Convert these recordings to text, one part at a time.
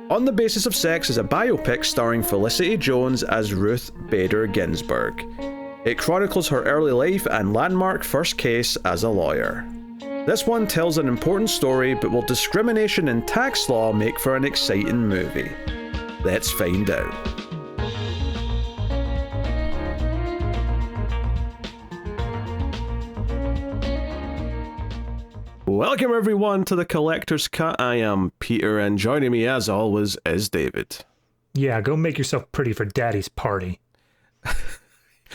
On the Basis of Sex is a biopic starring Felicity Jones as Ruth Bader Ginsburg. It chronicles her early life and landmark first case as a lawyer. This one tells an important story, but will discrimination in tax law make for an exciting movie? Let's find out. Welcome everyone to the Collector's Cut. I am Peter, and joining me as always is David. Yeah, go make yourself pretty for Daddy's party.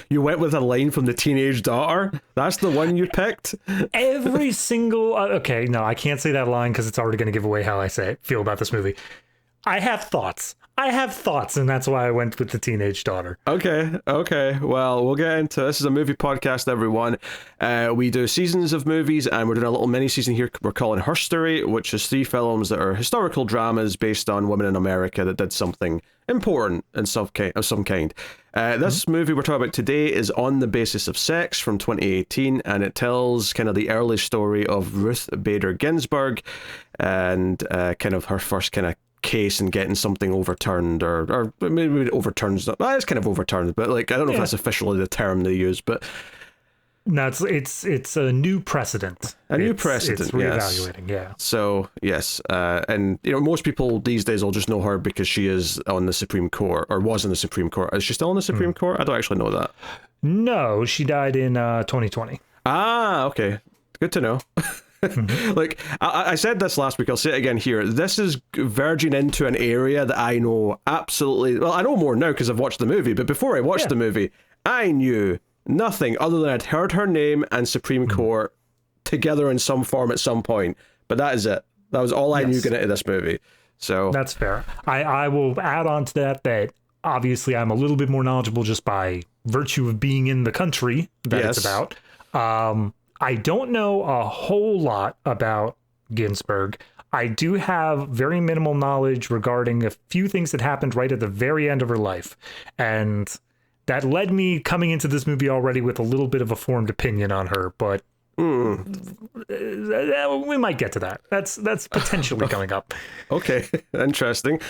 You went with a line from The Teenage Daughter? That's the one you picked? Every single... okay, no, I can't say that line because it's already going to give away how I feel about this movie. I have thoughts, and that's why I went with The Teenage Daughter. Okay. Well, we'll get into this. Is a movie podcast, everyone. We do seasons of movies, and we're doing a little mini season here we're calling Her Story, which is 3 films that are historical dramas based on women in America that did something important in of some kind. This movie we're talking about today is On the Basis of Sex from 2018, and it tells kind of the early story of Ruth Bader Ginsburg and kind of her first kind of case and getting something overturned, or maybe overturns. It's kind of overturned, but like I don't know if that's officially the term they use, but no, it's a new precedent. It's reevaluating, yeah. So yes, and you know most people these days will just know her because she is on the Supreme Court, or was in the Supreme Court. Is she still in the Supreme Court? I don't actually know that. No, she died in 2020. Ah, okay, good to know. Like I said this last week, I'll say it again here. This is verging into an area that I know absolutely well. I know more now because I've watched the movie, but before I watched the movie, I knew nothing other than I'd heard her name and Supreme Court together in some form at some point. But that is it. That was all I knew going into this movie. So that's fair. I will add on to that obviously I'm a little bit more knowledgeable just by virtue of being in the country that it's about. I don't know a whole lot about Ginsburg. I do have very minimal knowledge regarding a few things that happened right at the very end of her life. And that led me coming into this movie already with a little bit of a formed opinion on her, but we might get to that. That's potentially coming up. Okay, interesting.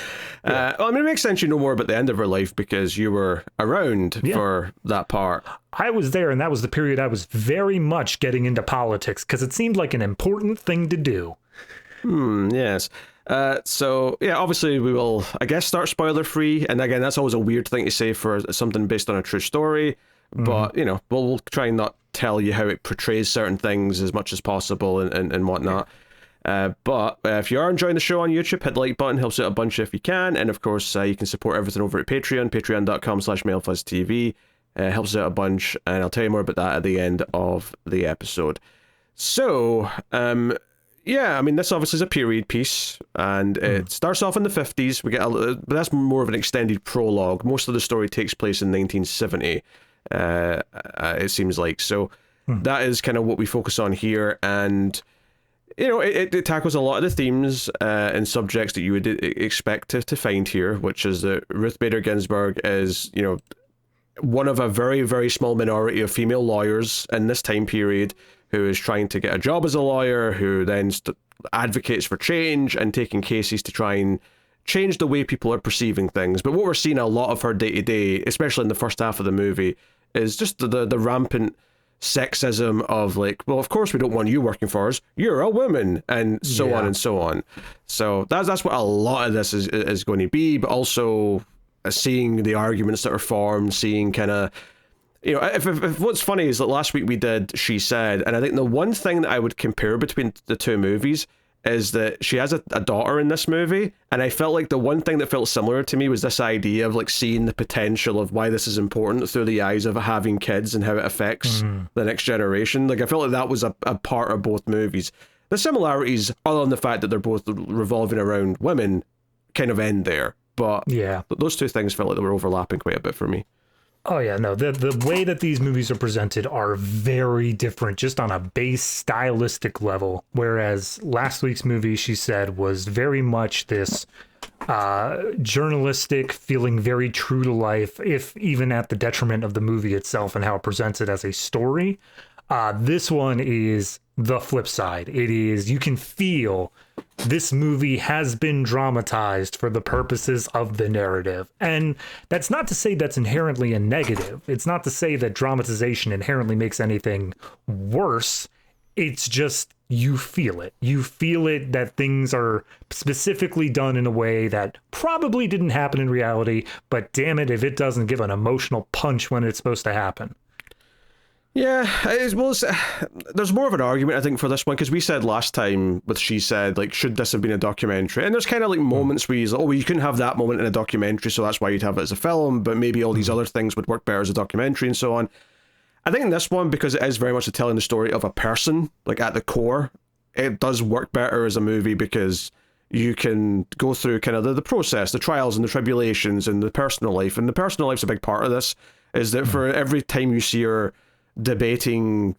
Well, I mean, it makes sense you know more about the end of her life because you were around for that part. I was there, and that was the period I was very much getting into politics because it seemed like an important thing to do. Yes. So, yeah, obviously we will, I guess, start spoiler-free. And again, that's always a weird thing to say for something based on a true story. But, you know, we'll try and not tell you how it portrays certain things as much as possible and whatnot. But if you are enjoying the show on YouTube, hit the like button, helps out a bunch if you can. And of course, you can support everything over at Patreon, patreon.com/MailFuzzTV. Helps out a bunch, and I'll tell you more about that at the end of the episode. So, yeah, I mean, this obviously is a period piece, and it starts off in the 50s. We get but that's more of an extended prologue. Most of the story takes place in 1970. It seems like so that is kind of what we focus on here, and you know it tackles a lot of the themes and subjects that you would expect to find here, which is that Ruth Bader Ginsburg is, you know, one of a very, very small minority of female lawyers in this time period who is trying to get a job as a lawyer, who then advocates for change and taking cases to try and change the way people are perceiving things. But what we're seeing a lot of her day to day, especially in the first half of the movie, is just the rampant sexism of like, well, of course we don't want you working for us. You're a woman, and so on and so on. So that's what a lot of this is going to be. But also seeing the arguments that are formed, seeing kind of, you know, if what's funny is that last week we did She Said, and I think the one thing that I would compare between the two movies is that she has a daughter in this movie, and I felt like the one thing that felt similar to me was this idea of like seeing the potential of why this is important through the eyes of having kids and how it affects the next generation. Like I felt like that was a part of both movies. The similarities, other than the fact that they're both revolving around women, kind of end there. But yeah, those two things felt like they were overlapping quite a bit for me. Oh yeah, no, the way that these movies are presented are very different just on a base stylistic level, whereas last week's movie, She Said, was very much this journalistic, feeling very true to life, if even at the detriment of the movie itself and how it presents it as a story. This one is the flip side. It is, you can feel this movie has been dramatized for the purposes of the narrative. And that's not to say that's inherently a negative. It's not to say that dramatization inherently makes anything worse. It's just, you feel it. You feel it, that things are specifically done in a way that probably didn't happen in reality, but damn it if it doesn't give an emotional punch when it's supposed to happen. Yeah, there's more of an argument, I think, for this one, because we said last time, with She Said, like, should this have been a documentary? And there's kind of like moments where you well, you couldn't have that moment in a documentary, so that's why you'd have it as a film, but maybe all these other things would work better as a documentary and so on. I think in this one, because it is very much telling the story of a person, like at the core, it does work better as a movie because you can go through kind of the process, the trials and the tribulations and the personal life. And the personal life's a big part of this, is that for every time you see her debating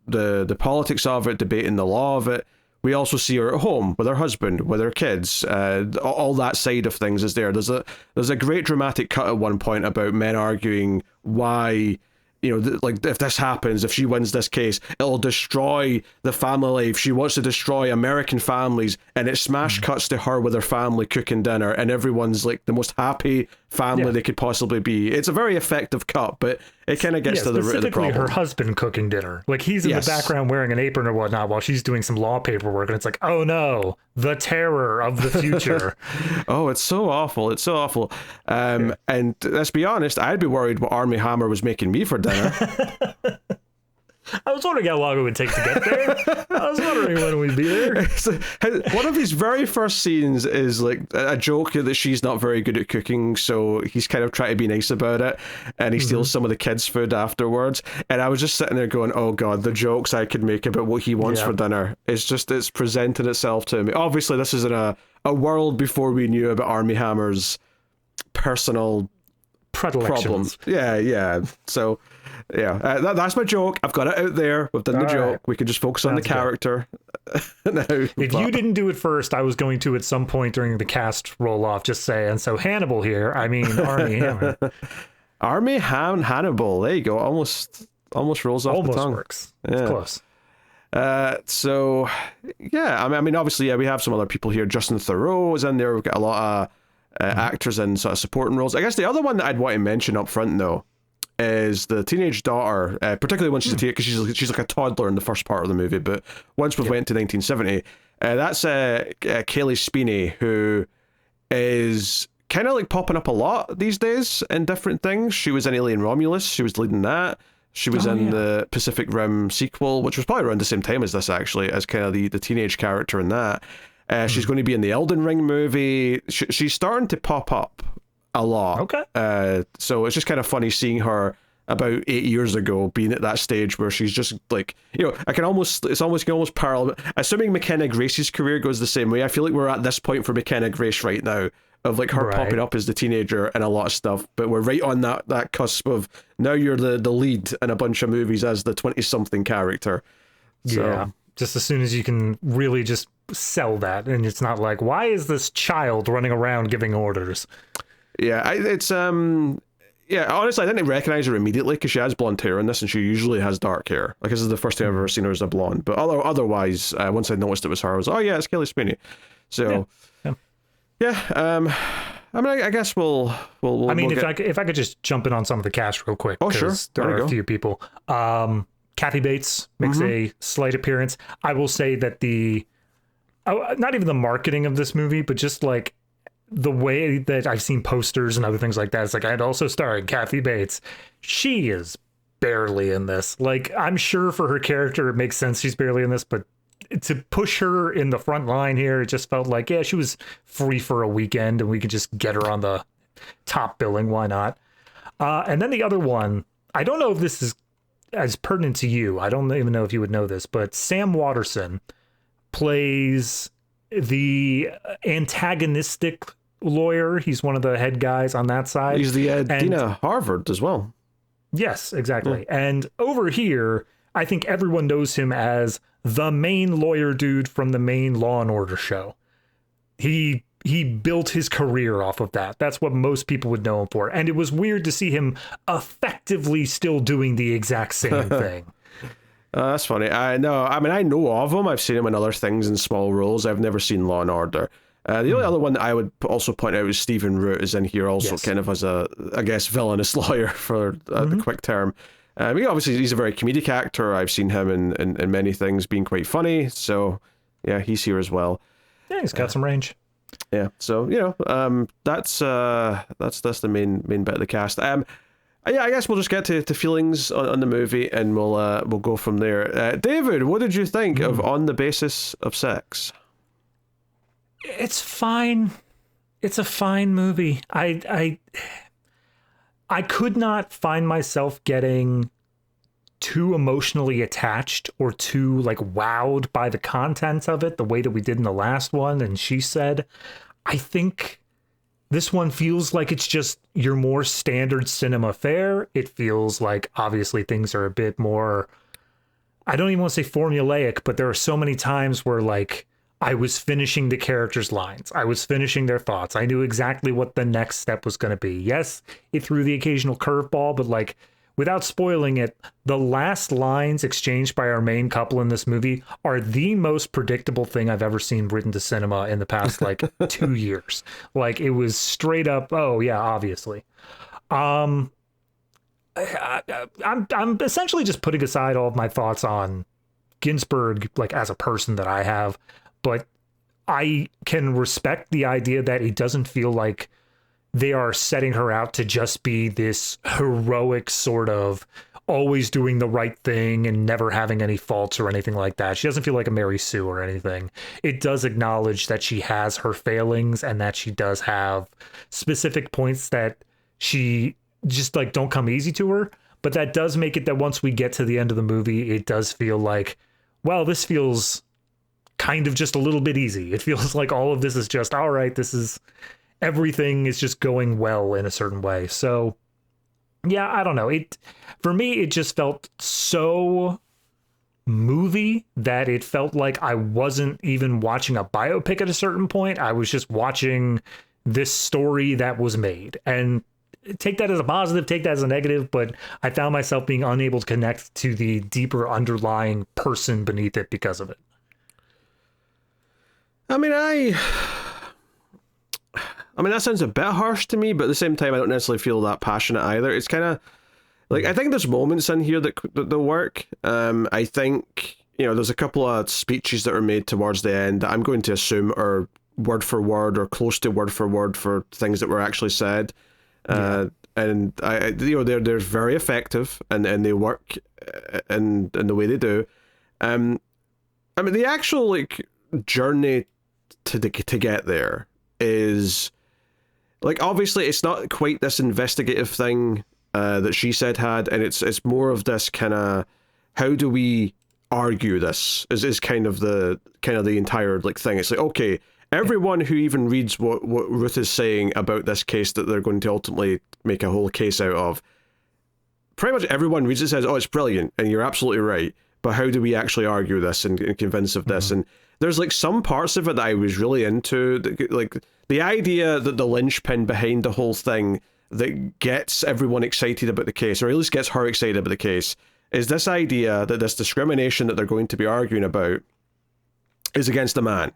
the politics of it, debating the law of it, we also see her at home with her husband, with her kids. All that side of things is there. There's a great dramatic cut at one point about men arguing why, you know, like, if this happens, if she wins this case, it'll destroy the family life. She wants to destroy American families, and it smash cuts to her with her family cooking dinner, and everyone's like the most happy family they could possibly be. It's a very effective cut, but it kind of gets to the root of the problem. Specifically her husband cooking dinner. Like, he's in the background wearing an apron or whatnot while she's doing some law paperwork, and it's like, oh no, the terror of the future. Oh, it's so awful. It's so awful. And let's be honest, I'd be worried what Armie Hammer was making me for dinner. I was wondering how long it would take to get there. I was wondering when we'd be there. One of his very first scenes is like a joke that she's not very good at cooking, so he's kind of trying to be nice about it, and he steals some of the kids' food afterwards. And I was just sitting there going, oh god, the jokes I could make about what he wants for dinner. It's presenting itself to me. Obviously, this is in a world before we knew about Armie Hammer's personal problems. Yeah. So... yeah, that's my joke. I've got it out there. We've done the joke. Right. We can just focus on the character. If you didn't do it first, I was going to at some point during the cast roll off just say, and so Hannibal here. I mean, Armie Hammer. Armie Hannibal. There you go. Almost rolls off the tongue. Almost works. It's close. So, yeah. I mean, obviously, we have some other people here. Justin Theroux is in there. We've got a lot of actors in sort of supporting roles. I guess the other one that I'd want to mention up front, though, is the teenage daughter, particularly when she's a teenager, because she's like a toddler in the first part of the movie, but once we went to 1970, that's Kaylee Speeney, who is kind of like popping up a lot these days in different things. She was in Alien Romulus, she was leading that. She was in the Pacific Rim sequel, which was probably around the same time as this, actually, as kind of the teenage character in that. She's going to be in the Elden Ring movie. She's starting to pop up a lot. Okay. So it's just kind of funny seeing her about 8 years ago being at that stage where she's just like, you know, you can almost parallel. Assuming McKenna Grace's career goes the same way, I feel like we're at this point for McKenna Grace right now, of like her popping up as the teenager and a lot of stuff, but we're right on that cusp of now you're the lead in a bunch of movies as the 20-something character. So, yeah. Just as soon as you can really just sell that, and it's not like, why is this child running around giving orders? Yeah, honestly, I didn't recognize her immediately because she has blonde hair in this, and she usually has dark hair. Like, this is the first time I've ever seen her as a blonde. But otherwise, once I noticed it was her, I was, oh yeah, it's Kaylee Speeney. So, yeah. I mean, I guess we'll I mean, if I could just jump in on some of the cast real quick. Oh, sure. There are a few people. Kathy Bates makes a slight appearance. I will say that not even the marketing of this movie, but just like the way that I've seen posters and other things like that, it's like, I'd also starring Kathy Bates. She is barely in this. Like, I'm sure for her character, it makes sense she's barely in this, but to push her in the front line here, it just felt like, yeah, she was free for a weekend and we could just get her on the top billing. Why not? And then the other one, I don't know if this is as pertinent to you. I don't even know if you would know this, but Sam Waterston plays the antagonistic lawyer. He's one of the head guys on that side. He's the Dean of Harvard as well. Yes, exactly. Yeah. And over here, I think everyone knows him as the main lawyer dude from the main Law and Order show. He built his career off of that. That's what most people would know him for. And it was weird to see him effectively still doing the exact same thing. That's funny. I know. I mean, I know of him. I've seen him in other things in small roles. I've never seen Law and Order. The only other one that I would also point out is Stephen Root is in here also, kind of as a, I guess, villainous lawyer for the quick term. Obviously, he's a very comedic actor. I've seen him in many things being quite funny. So, yeah, he's here as well. Yeah, he's got some range. Yeah, so that's the main bit of the cast. Yeah, I guess we'll just get to feelings on the movie, and we'll go from there. David, what did you think of On the Basis of Sex? It's fine. It's a fine movie. I could not find myself getting too emotionally attached or too like wowed by the content of it the way that we did in the last one. And She Said, I think this one feels like it's just your more standard cinema fare. It feels like obviously things are a bit more, I don't even want to say formulaic, but there are so many times where like I was finishing the characters' lines. I was finishing their thoughts. I knew exactly what the next step was going to be. Yes, it threw the occasional curveball, but like without spoiling it, the last lines exchanged by our main couple in this movie are the most predictable thing I've ever seen written to cinema in the past like 2 years. Like it was straight up, oh yeah, obviously. I'm essentially just putting aside all of my thoughts on Ginsberg like as a person that I have, but I can respect the idea that it doesn't feel like they are setting her out to just be this heroic sort of always doing the right thing and never having any faults or anything like that. She doesn't feel like a Mary Sue or anything. It does acknowledge that she has her failings and that she does have specific points that she just like don't come easy to her. But that does make it that once we get to the end of the movie, it does feel like, well, this feels kind of just a little bit easy. It feels like all of this is just, all right, this is, everything is just going well in a certain way. So yeah, I don't know. For me, it just felt so movie that it felt like I wasn't even watching a biopic at a certain point. I was just watching this story that was made. And take that as a positive, take that as a negative, but I found myself being unable to connect to the deeper underlying person beneath it because of it. I mean, that sounds a bit harsh to me, but at the same time, I don't necessarily feel that passionate either. It's kind of like, I think there's moments in here that work. I think, there's a couple of speeches that are made towards the end that I'm going to assume are word for word or close to word for things that were actually said. Yeah. And they're very effective and they work in the way they do. I mean, the actual like journey to get there is like, obviously it's not quite this investigative thing that She Said had, and it's more of this kind of, how do we argue this is kind of the entire like thing. It's like, okay, everyone who even reads what Ruth is saying about this case that they're going to ultimately make a whole case out of, pretty much everyone reads it and says, oh, it's brilliant and you're absolutely right, but how do we actually argue this and convince of this? And there's like some parts of it that I was really into, like the idea that the linchpin behind the whole thing that gets everyone excited about the case, or at least gets her excited about the case, is this idea that this discrimination that they're going to be arguing about is against a man.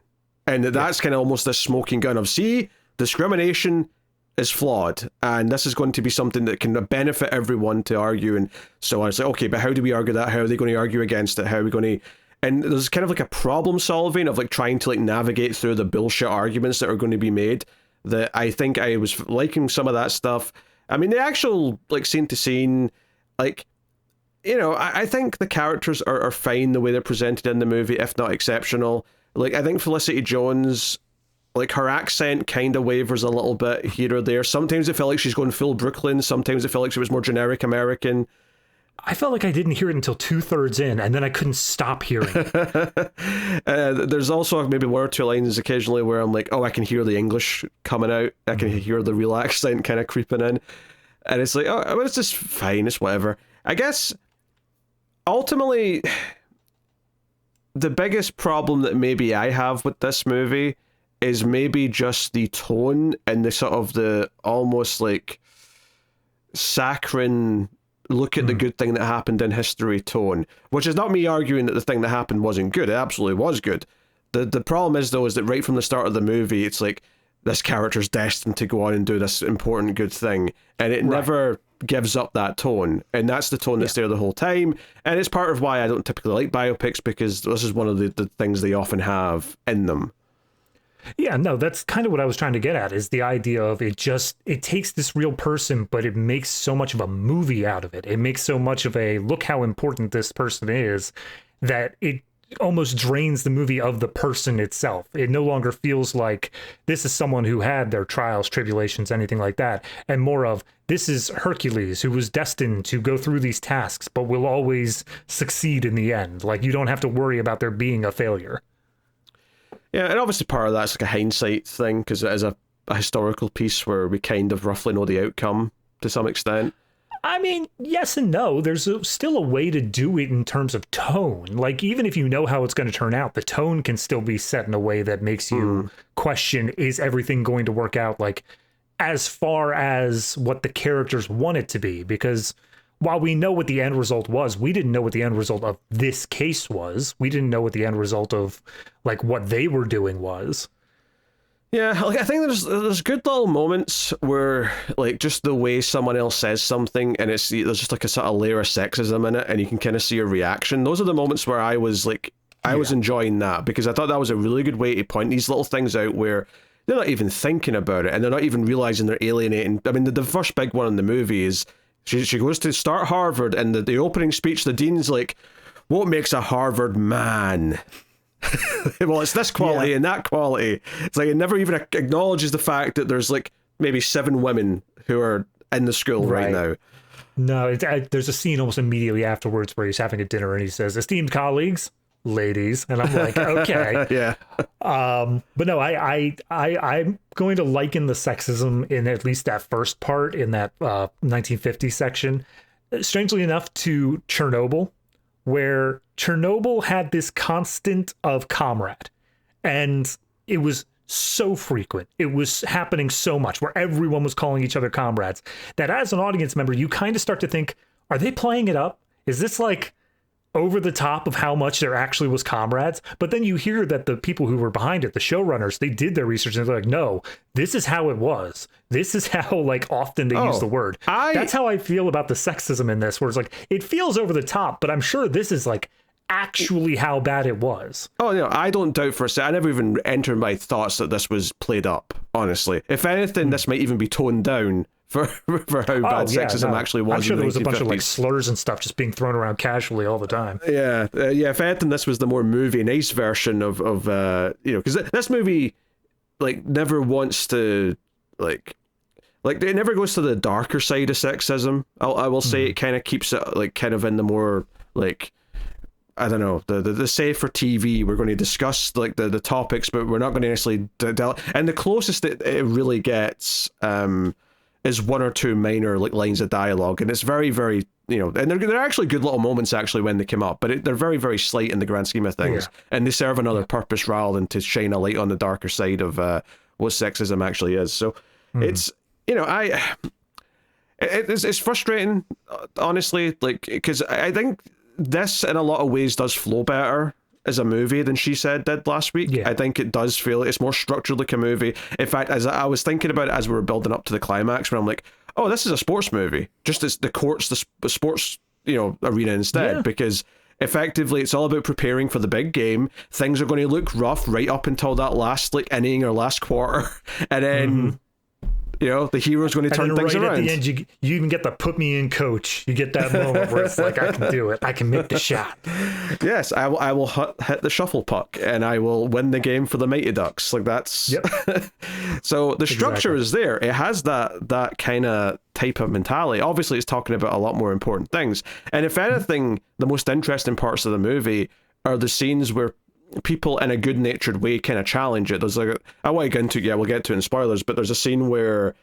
And that's kind of almost this smoking gun of, see, discrimination is flawed, and this is going to be something that can benefit everyone to argue, and so on. It's like, okay, but how do we argue that? How are they going to argue against it? How are we going to... And there's kind of like a problem solving of like trying to like navigate through the bullshit arguments that are going to be made, that I think I was liking some of that stuff. I mean, the actual like scene to scene, like, I think the characters are fine the way they're presented in the movie, if not exceptional. Like, I think Felicity Jones, like, her accent kind of wavers a little bit here or there. Sometimes it felt like she's going full Brooklyn. Sometimes it felt like she was more generic American. I felt like I didn't hear it until 2/3 in, and then I couldn't stop hearing it. There's also maybe one or two lines occasionally where I'm like, oh, I can hear the English coming out. I can hear the real accent kind of creeping in. And it's like, oh, I mean, it's just fine. It's whatever. I guess, ultimately, the biggest problem that maybe I have with this movie is maybe just the tone and the sort of the almost like saccharine look at the good thing that happened in history tone, which is not me arguing that the thing that happened wasn't good. It absolutely was good. The problem is, though, is that right from the start of the movie, it's like this character's destined to go on and do this important good thing, and it never gives up that tone, and that's the tone that's there the whole time, and it's part of why I don't typically like biopics, because this is one of the things they often have in them. Yeah, no, that's kind of what I was trying to get at, is the idea of it takes this real person, but it makes so much of a movie out of it. It makes so much of a look how important this person is, that it almost drains the movie of the person itself. It no longer feels like this is someone who had their trials, tribulations, anything like that, and more of this is Hercules who was destined to go through these tasks, but will always succeed in the end. Like, you don't have to worry about there being a failure. Yeah, and obviously part of that's like a hindsight thing, because it is a historical piece where we kind of roughly know the outcome to some extent. I mean, yes and no. There's still a way to do it in terms of tone. Like, even if you know how it's going to turn out, the tone can still be set in a way that makes you question, is everything going to work out, like, as far as what the characters want it to be? Because while we know what the end result was, we didn't know what the end result of this case was. We didn't know what the end result of, like, what they were doing was. Yeah, like, I think there's good little moments where, like, just the way someone else says something, and there's just like a sort of layer of sexism in it, and you can kind of see a reaction. Those are the moments where I was like, I was enjoying that, because I thought that was a really good way to point these little things out where they're not even thinking about it, and they're not even realizing they're alienating. I mean, the first big one in the movie is she goes to start Harvard, and the opening speech, the dean's like, "What makes a Harvard man?" Well, it's this quality and that quality. It's like it never even acknowledges the fact that there's like maybe 7 women who are in the school right now. No, there's a scene almost immediately afterwards where he's having a dinner and he says, "Esteemed colleagues, ladies," and I'm like, okay. Yeah. But no, I'm going to liken the sexism in at least that first part in that 1950 section, strangely enough, to Chernobyl, where Chernobyl had this constant of comrade, and it was so frequent. It was happening so much where everyone was calling each other comrades, that as an audience member, you kind of start to think, are they playing it up? Is this like over the top of how much there actually was comrades? But then you hear that the people who were behind it, the showrunners, they did their research and they're like, no, this is how it was. This is how, like, often they use the word. That's how I feel about the sexism in this, where it's like, it feels over the top, but I'm sure this is like actually how bad it was. Oh, no, I don't doubt for a second. I never even entered my thoughts that this was played up, honestly. If anything, this might even be toned down for how bad sexism actually was. I'm sure there was a bunch of like slurs and stuff just being thrown around casually all the time. Yeah. If anything, this was the more movie nice version of because this movie like never wants to like it never goes to the darker side of sexism. I will say it kind of keeps it like kind of in the more like, I don't know, the say for TV, we're going to discuss like the topics, but we're not going to necessarily and the closest it really gets is 1 or 2 minor like lines of dialogue, and it's very, very, and they're actually good little moments actually when they come up, but they're very, very slight in the grand scheme of things, and they serve another purpose rather than to shine a light on the darker side of what sexism actually is. So it's it's frustrating, honestly, like, because I think this in a lot of ways does flow better as a movie than She Said did last week. I think it does feel it's more structured like a movie. In fact, as I was thinking about it as we were building up to the climax, where I'm like, oh, this is a sports movie, just as the court's the sports arena instead, because effectively it's all about preparing for the big game. Things are going to look rough right up until that last like inning or last quarter, and then the hero's going to turn things around. At the end, you even get the put me in, coach. You get that moment where it's like, I can do it. I can make the shot. Yes, I will hit the shuffle puck, and I will win the game for the Mighty Ducks. Like, that's... Yep. So the structure is there. It has that kind of type of mentality. Obviously, it's talking about a lot more important things. And if anything, the most interesting parts of the movie are the scenes where people in a good-natured way kind of challenge it. There's like I want to get into we'll get to it in spoilers, but there's a scene where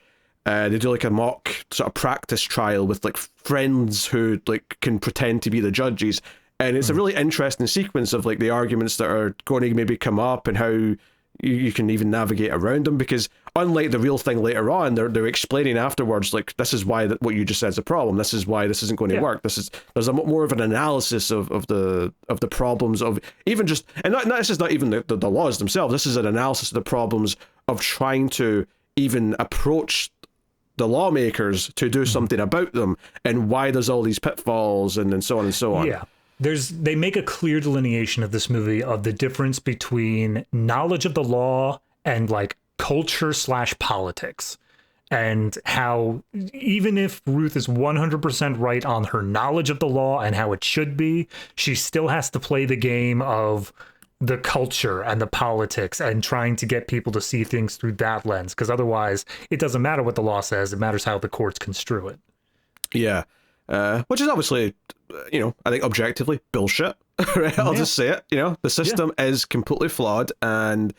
they do like a mock sort of practice trial with like friends who like can pretend to be the judges, and it's a really interesting sequence of like the arguments that are going to maybe come up and how you can even navigate around them, because unlike the real thing later on, they're explaining afterwards, like, this is why what you just said is a problem. This is why this isn't going to work. There's a more of an analysis of the problems of even just, and this is not even the laws themselves. This is an analysis of the problems of trying to even approach the lawmakers to do something about them, and why there's all these pitfalls and so on and so on. Yeah. They make a clear delineation of this movie of the difference between knowledge of the law and like culture / politics, and how even if Ruth is 100% right on her knowledge of the law and how it should be, she still has to play the game of the culture and the politics and trying to get people to see things through that lens, because otherwise it doesn't matter what the law says, it matters how the courts construe it. Yeah. Which is obviously, I think objectively bullshit. Right? I'll just say it. The system is completely flawed, and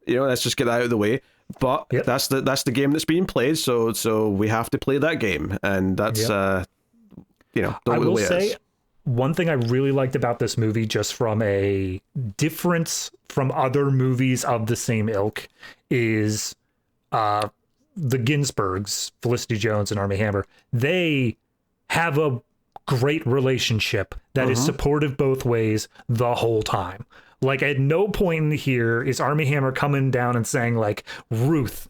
let's just get that out of the way. But that's the game that's being played, so we have to play that game, and that's the way it is. One thing I really liked about this movie, just from a difference from other movies of the same ilk, is the Ginsbergs, Felicity Jones and Armie Hammer. They have a great relationship that is supportive both ways the whole time. Like, at no point in here is Armie Hammer coming down and saying, like, Ruth,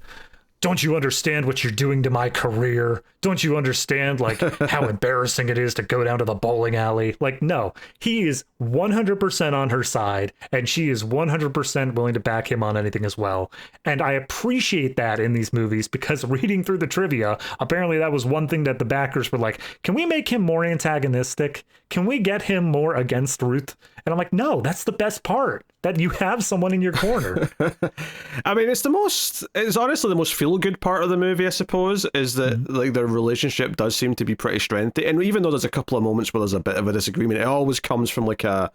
don't you understand what you're doing to my career? Don't you understand, like, how embarrassing it is to go down to the bowling alley? Like, no, he is 100% on her side, and she is 100% willing to back him on anything as well. And I appreciate that in these movies, because reading through the trivia, apparently that was one thing that the backers were like, can we make him more antagonistic? Can we get him more against Ruth? And I'm like, no, that's the best part, that you have someone in your corner. I mean, it's honestly the most feel-good part of the movie, I suppose, is that like their relationship does seem to be pretty strengthy. And even though there's a couple of moments where there's a bit of a disagreement, it always comes from like a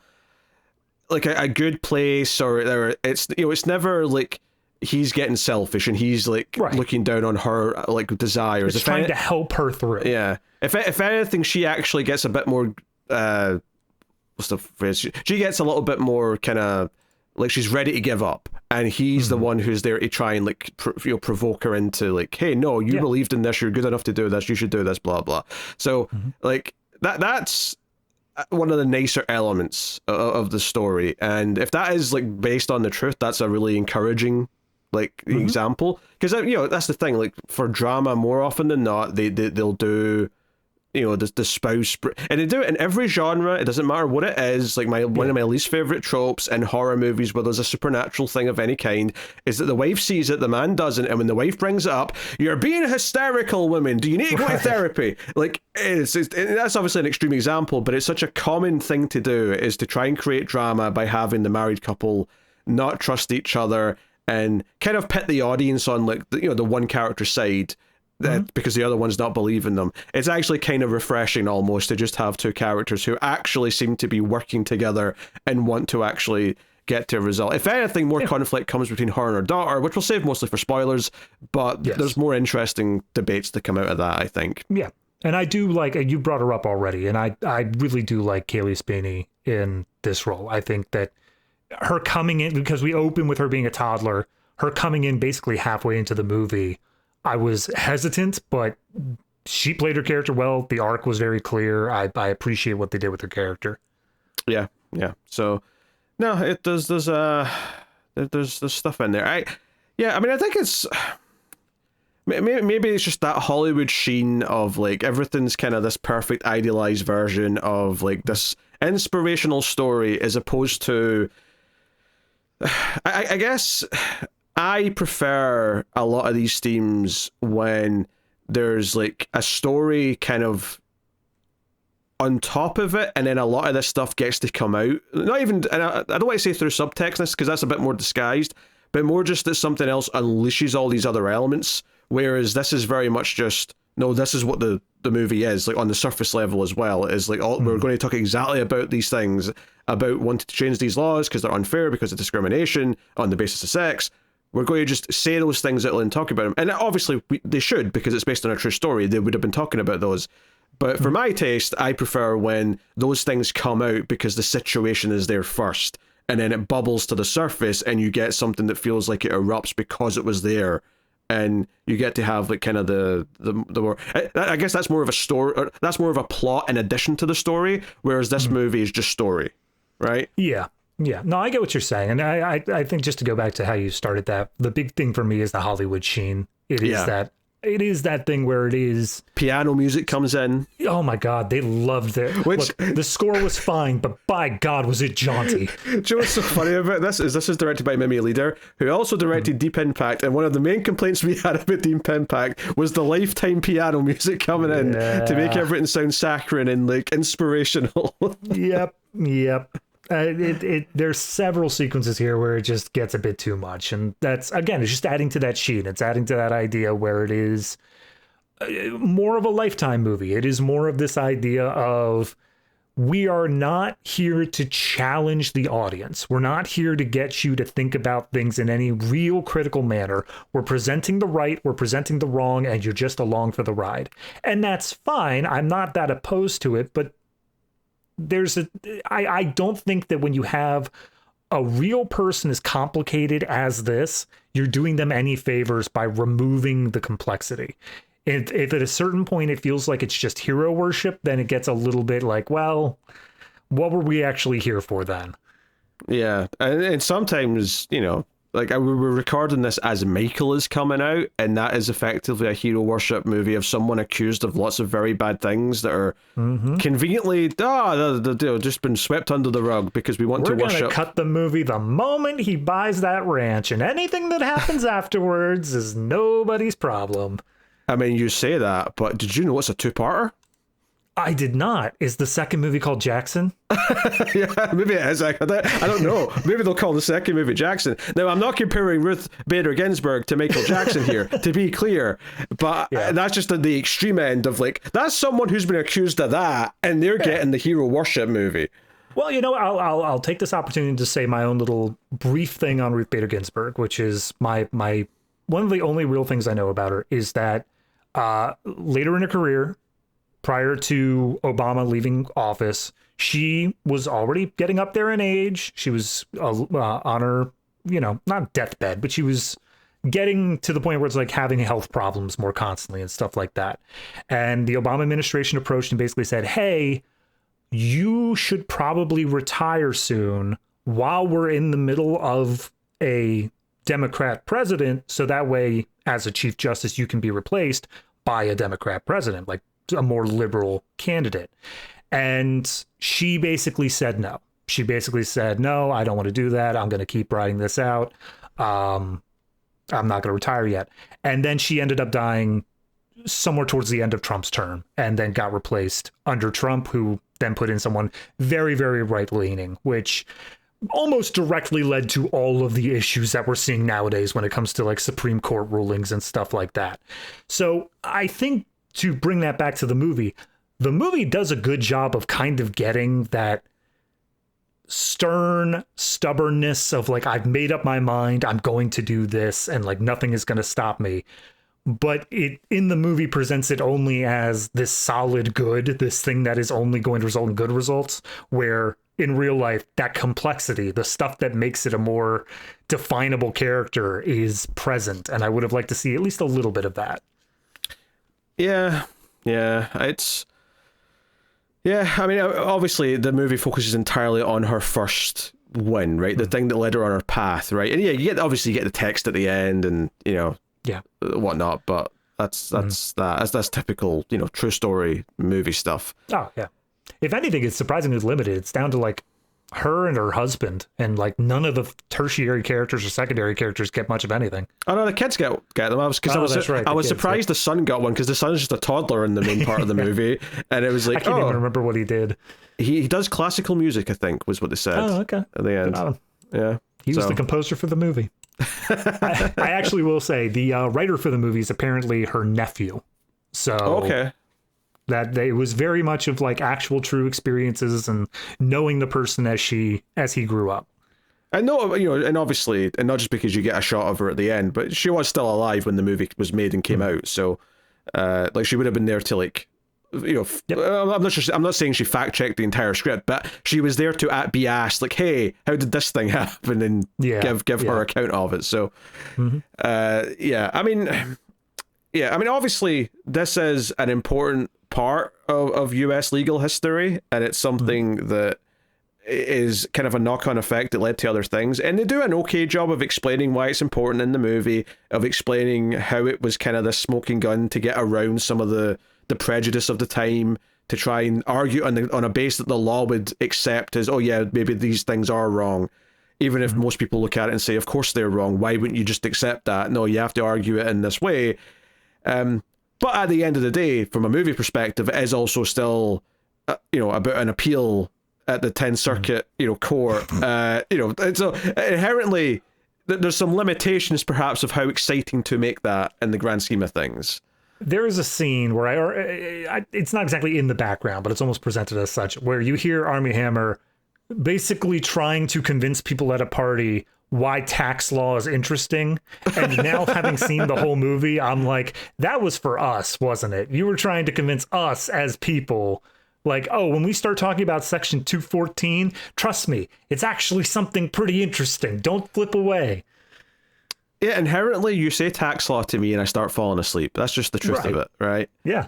good place, or it's never like he's getting selfish and he's like looking down on her like desires. It's trying to help her through. Yeah. If anything, she actually gets a bit more what's the phrase? She gets a little bit more kind of like she's ready to give up, and he's the one who's there to try and like provoke her into like, hey, no, you believed in this, you're good enough to do this, you should do this, blah blah. So like that's one of the nicer elements of the story, and if that is like based on the truth, that's a really encouraging like example, because that's the thing, like for drama, more often than not they'll do the spouse, and they do it in every genre. It doesn't matter what it is. Like one of my least favorite tropes in horror movies where there's a supernatural thing of any kind is that the wife sees it, the man doesn't, and when the wife brings it up, you're being hysterical, women, do you need to go to therapy? Like that's obviously an extreme example, but it's such a common thing to do, is to try and create drama by having the married couple not trust each other and kind of pit the audience on like the one character side, because the other one's not believing them. It's actually kind of refreshing almost to just have two characters who actually seem to be working together and want to actually get to a result. If anything, more conflict comes between her and her daughter, which we'll save mostly for spoilers, but there's more interesting debates to come out of that, I think. Yeah. And I do like, you brought her up already, and I really do like Kaylee Spinney in this role. I think that her coming in, because we open with her being a toddler, her coming in basically halfway into the movie, I was hesitant, but she played her character well. The arc was very clear. I appreciate what they did with her character. Yeah. So, no, there's stuff in there. I think it's maybe it's just that Hollywood sheen of like everything's kind of this perfect idealized version of like this inspirational story, as opposed to, I guess I prefer a lot of these themes when there's like a story kind of on top of it, and then a lot of this stuff gets to come out. Not even, and I don't want to say through subtextness, because that's a bit more disguised, but more just that something else unleashes all these other elements. Whereas this is very much just, no, this is what the movie is, like on the surface level as well. It is like, we're going to talk exactly about these things, about wanting to change these laws because they're unfair, because of discrimination on the basis of sex. We're going to just say those things and talk about them. And obviously they should, because it's based on a true story. They would have been talking about those. But for my taste, I prefer when those things come out because the situation is there first, and then it bubbles to the surface and you get something that feels like it erupts because it was there and you get to have like kind of the more, I guess that's more of a story, or that's more of a plot in addition to the story, whereas this movie is just story, right? Yeah. No, I get what you're saying. And I think, just to go back to how you started that, the big thing for me is the Hollywood sheen. It is that thing where it is piano music comes in. Oh my God, they loved it. Look, the score was fine, but by God, was it jaunty. Do you know what's so funny about this is directed by Mimi Leader, who also directed Deep Impact, and one of the main complaints we had about Deep Impact was the lifetime piano music coming in to make everything sound saccharine and like inspirational. Yep. There's several sequences here where it just gets a bit too much, and that's, again, it's just adding to that sheen. It's adding to that idea where it is more of a Lifetime movie. It is more of this idea of, we are not here to challenge the audience. We're not here to get you to think about things in any real critical manner. We're presenting the right, we're presenting the wrong, and you're just along for the ride. And that's fine. I'm not that opposed to it, but I don't think that when you have a real person as complicated as this, you're doing them any favors by removing the complexity. If at a certain point it feels like it's just hero worship, then it gets a little bit like, well, what were we actually here for then? Yeah, and sometimes, you know, like we're recording this as Michael is coming out, and that is effectively a hero worship movie of someone accused of lots of very bad things that are conveniently just been swept under the rug because we want to worship. We're going to cut the movie the moment he buys that ranch, and anything that happens afterwards is nobody's problem. I mean, you say that, but did you know it's a two-parter? I did not. Is the second movie called Jackson? Yeah, maybe it is. I don't know. Maybe they'll call the second movie Jackson. Now, I'm not comparing Ruth Bader Ginsburg to Michael Jackson here, to be clear, but that's just at the extreme end of like, that's someone who's been accused of that, and they're getting the hero worship movie. Well, you know, I'll take this opportunity to say my own little brief thing on Ruth Bader Ginsburg, which is my one of the only real things I know about her is that later in her career, prior to Obama leaving office, she was already getting up there in age. She was on her, you know, not deathbed, but she was getting to the point where it's like having health problems more constantly and stuff like that. And the Obama administration approached and basically said, hey, you should probably retire soon while we're in the middle of a Democrat president. So that way, as a Chief Justice, you can be replaced by a Democrat president, like a more liberal candidate. And she basically said no. She basically said, no, I don't want to do that. I'm going to keep writing this out. I'm not going to retire yet. And then she ended up dying somewhere towards the end of Trump's term, and then got replaced under Trump, who then put in someone very, very right-leaning, which almost directly led to all of the issues that we're seeing nowadays when it comes to like Supreme Court rulings and stuff like that. So I think, to bring that back to the movie does a good job of kind of getting that stern stubbornness of like, I've made up my mind, I'm going to do this, and like nothing is going to stop me. But it in the movie presents it only as this solid good, this thing that is only going to result in good results, where in real life, that complexity, the stuff that makes it a more definable character, is present. And I would have liked to see at least a little bit of that. Yeah, it's... Yeah, I mean, obviously, the movie focuses entirely on her first win, right? The thing that led her on her path, right? And yeah, you get the text at the end and, you know, whatnot, but that's typical, you know, true story movie stuff. Oh, yeah. If anything, it's surprisingly limited. It's down to, like, her and her husband, and like none of the tertiary characters or secondary characters get much of anything. Oh no, the kids get them. I was surprised the son got one, because the son's just a toddler in the main part of the movie, and it was like, I can't even remember what he did. He does classical music, I think, was what they said. Oh, okay. At the end, yeah, he was the composer for the movie. I actually will say the writer for the movie is apparently her nephew. So okay. That it was very much of like actual true experiences and knowing the person as he grew up. I know, you know, and obviously, and not just because you get a shot of her at the end, but she was still alive when the movie was made and came out. So, like, she would have been there to like I'm not saying she fact checked the entire script, but she was there to be asked, like, hey, how did this thing happen, and give her account of it. So I mean, obviously this is an important part of US legal history, and it's something that is kind of a knock-on effect that led to other things, and they do an okay job of explaining why it's important in the movie, of explaining how it was kind of this smoking gun to get around some of the prejudice of the time, to try and argue on a base that the law would accept as, oh yeah, maybe these things are wrong, even if most people look at it and say, of course they're wrong, why wouldn't you just accept that? No, you have to argue it in this way. But at the end of the day, from a movie perspective, it is also still about an appeal at the 10th Circuit, court. So inherently, there's some limitations, perhaps, of how exciting to make that in the grand scheme of things. There is a scene where it's not exactly in the background, but it's almost presented as such, where you hear Armie Hammer basically trying to convince people at a party why tax law is interesting. And now, having seen the whole movie, I'm like, that was for us, wasn't it? You were trying to convince us as people, like, oh, when we start talking about Section 214, trust me, it's actually something pretty interesting. Don't flip away. Yeah, inherently, you say tax law to me and I start falling asleep. That's just the truth of it, right? Yeah.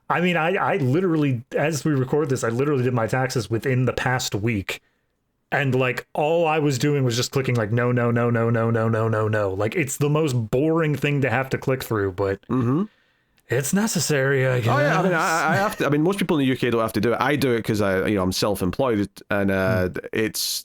I mean, I literally, as we record this, I literally did my taxes within the past week. And, like, all I was doing was just clicking, like, no. Like, it's the most boring thing to have to click through, but... It's necessary, I guess. Oh yeah, I mean, I have to. I mean, most people in the UK don't have to do it. I do it because I'm self-employed, and it's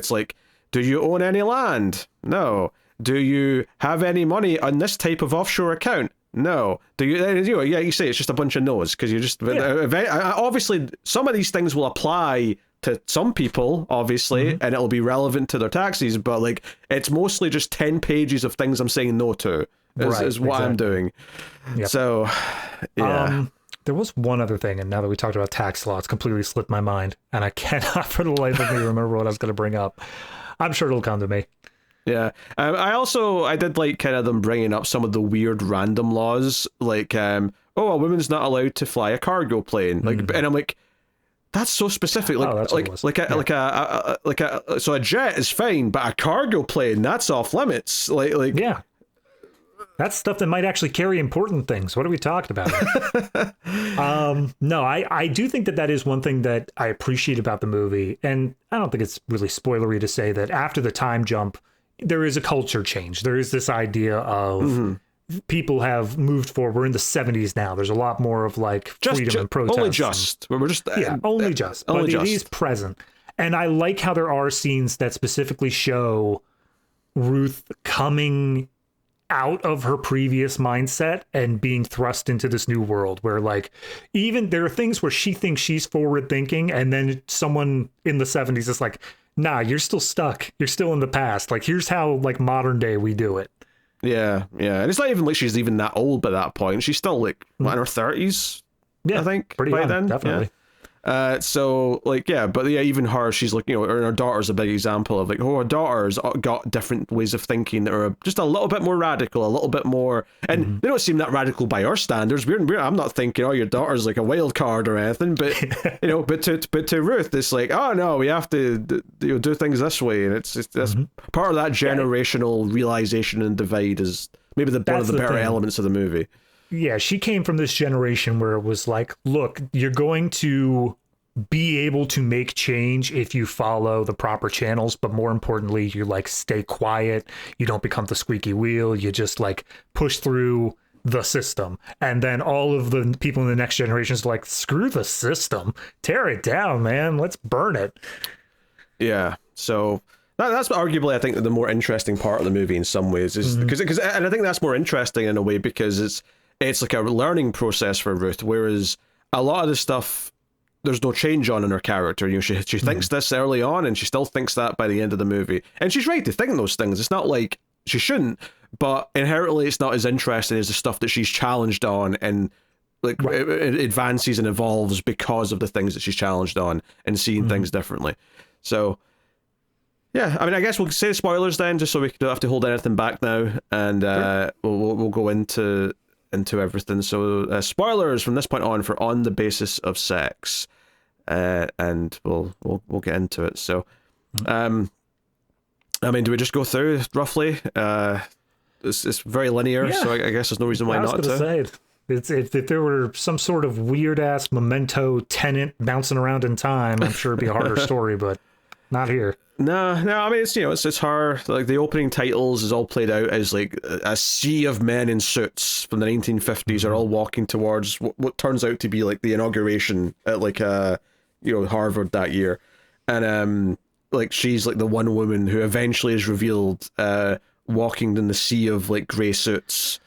like, do you own any land? No. Do you have any money on this type of offshore account? No. Do you? You say it's just a bunch of no's because you're just. Obviously, some of these things will apply to some people, obviously, and it'll be relevant to their taxes. But like, it's mostly just 10 pages of things I'm saying no to. Is what I'm doing. Yep. So, yeah. There was one other thing, and now that we talked about tax law, it's completely slipped my mind, and I cannot for the life of me remember what I was going to bring up. I'm sure it'll come to me. Yeah. I did like kind of them bringing up some of the weird random laws, like, a woman's not allowed to fly a cargo plane. Like, and I'm like, that's so specific. Like, so a jet is fine, but a cargo plane, that's off limits. Like, yeah. That's stuff that might actually carry important things. What are we talking about? No, I do think that is one thing that I appreciate about the movie. And I don't think it's really spoilery to say that after the time jump, there is a culture change. There is this idea of people have moved forward. We're in the 70s now. There's a lot more of like freedom and protest. Only just. We're just only just. But it is present. And I like how there are scenes that specifically show Ruth coming out of her previous mindset and being thrust into this new world where, like, even there are things where she thinks she's forward thinking, and then someone in the 70s is like, nah, you're still stuck. You're still in the past. Like, here's how, like, modern day we do it. Yeah. And it's not even like she's even that old by that point. She's still like in her 30s. Yeah, I think pretty young, then. Definitely. Yeah. So like, even her, she's like, her daughter's a big example of like, her daughter's got different ways of thinking that are just a little bit more radical, a little bit more, and they don't seem that radical by our standards. I'm not thinking, your daughter's like a wild card or anything, but but to Ruth, it's like, oh no, we have to do things this way, and it's that's part of that generational realization and divide is maybe one of the better elements of the movie. Yeah, she came from this generation where it was like, look, you're going to be able to make change if you follow the proper channels, but more importantly, you like stay quiet. You don't become the squeaky wheel. You just like push through the system. And then all of the people in the next generation is like, screw the system, tear it down, man. Let's burn it. Yeah. So that's arguably, I think, the more interesting part of the movie in some ways is because and I think that's more interesting in a way because it's like a learning process for Ruth, whereas a lot of the stuff there's no change on in her character. She thinks this early on, and she still thinks that by the end of the movie, and she's right to think those things. It's not like she shouldn't, but inherently it's not as interesting as the stuff that she's challenged on, and like it advances and evolves because of the things that she's challenged on and seeing things differently. So. Yeah, I mean, I guess we'll say spoilers then, just so we don't have to hold anything back now, and we'll go into into everything. So spoilers from this point on for On the Basis of Sex, and we'll get into it. So, I mean, do we just go through roughly? It's very linear, so I guess there's no reason why not to. Say it's if there were some sort of weird ass Memento Tenet bouncing around in time, I'm sure it'd be a harder story, but not here. No. I mean, it's hard. Like the opening titles is all played out as like a sea of men in suits from the 1950s are all walking towards what turns out to be like the inauguration at like Harvard that year, and like she's like the one woman who eventually is revealed walking in the sea of like gray suits.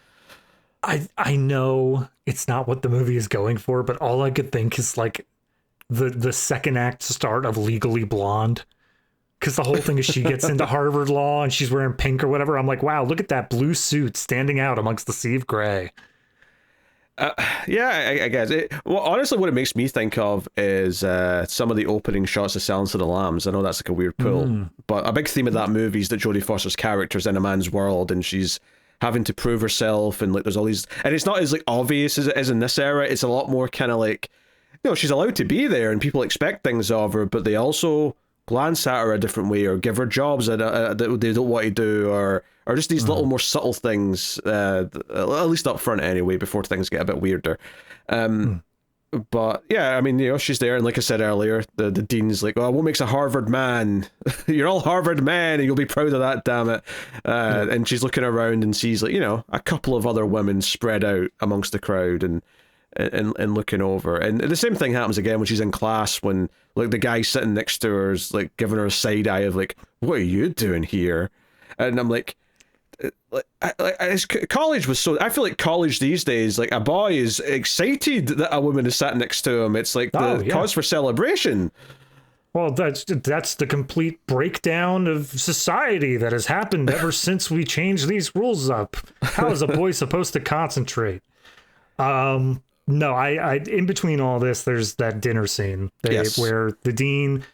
I know it's not what the movie is going for, but all I could think is like the second act start of Legally Blonde. Because the whole thing is she gets into Harvard Law and she's wearing pink or whatever. I'm like, wow, look at that blue suit standing out amongst the sea of gray. I guess. Well, honestly, what it makes me think of is some of the opening shots of Silence of the Lambs. I know that's like a weird pull, but a big theme of that movie is that Jodie Foster's character's in a man's world and she's having to prove herself, and like there's all these, and it's not as like obvious as it is in this era. It's a lot more kind of like, she's allowed to be there and people expect things of her, but they also glance at her a different way or give her jobs that they don't want to do, or just these little more subtle things, at least up front anyway, before things get a bit weirder. But yeah, I mean, she's there, and like I said earlier, the dean's like, well, what makes a Harvard man? You're all Harvard men, and you'll be proud of that, damn it. And she's looking around and sees like, a couple of other women spread out amongst the crowd and looking over. And the same thing happens again when she's in class, when like the guy sitting next to her is like giving her a side eye of like, what are you doing here? And I'm like, college was so, I feel like college these days, like a boy is excited that a woman is sat next to him. It's like the cause for celebration. Well, that's the complete breakdown of society that has happened ever since we changed these rules up. How is a boy supposed to concentrate? No, I in between all this, there's that dinner scene where the dean,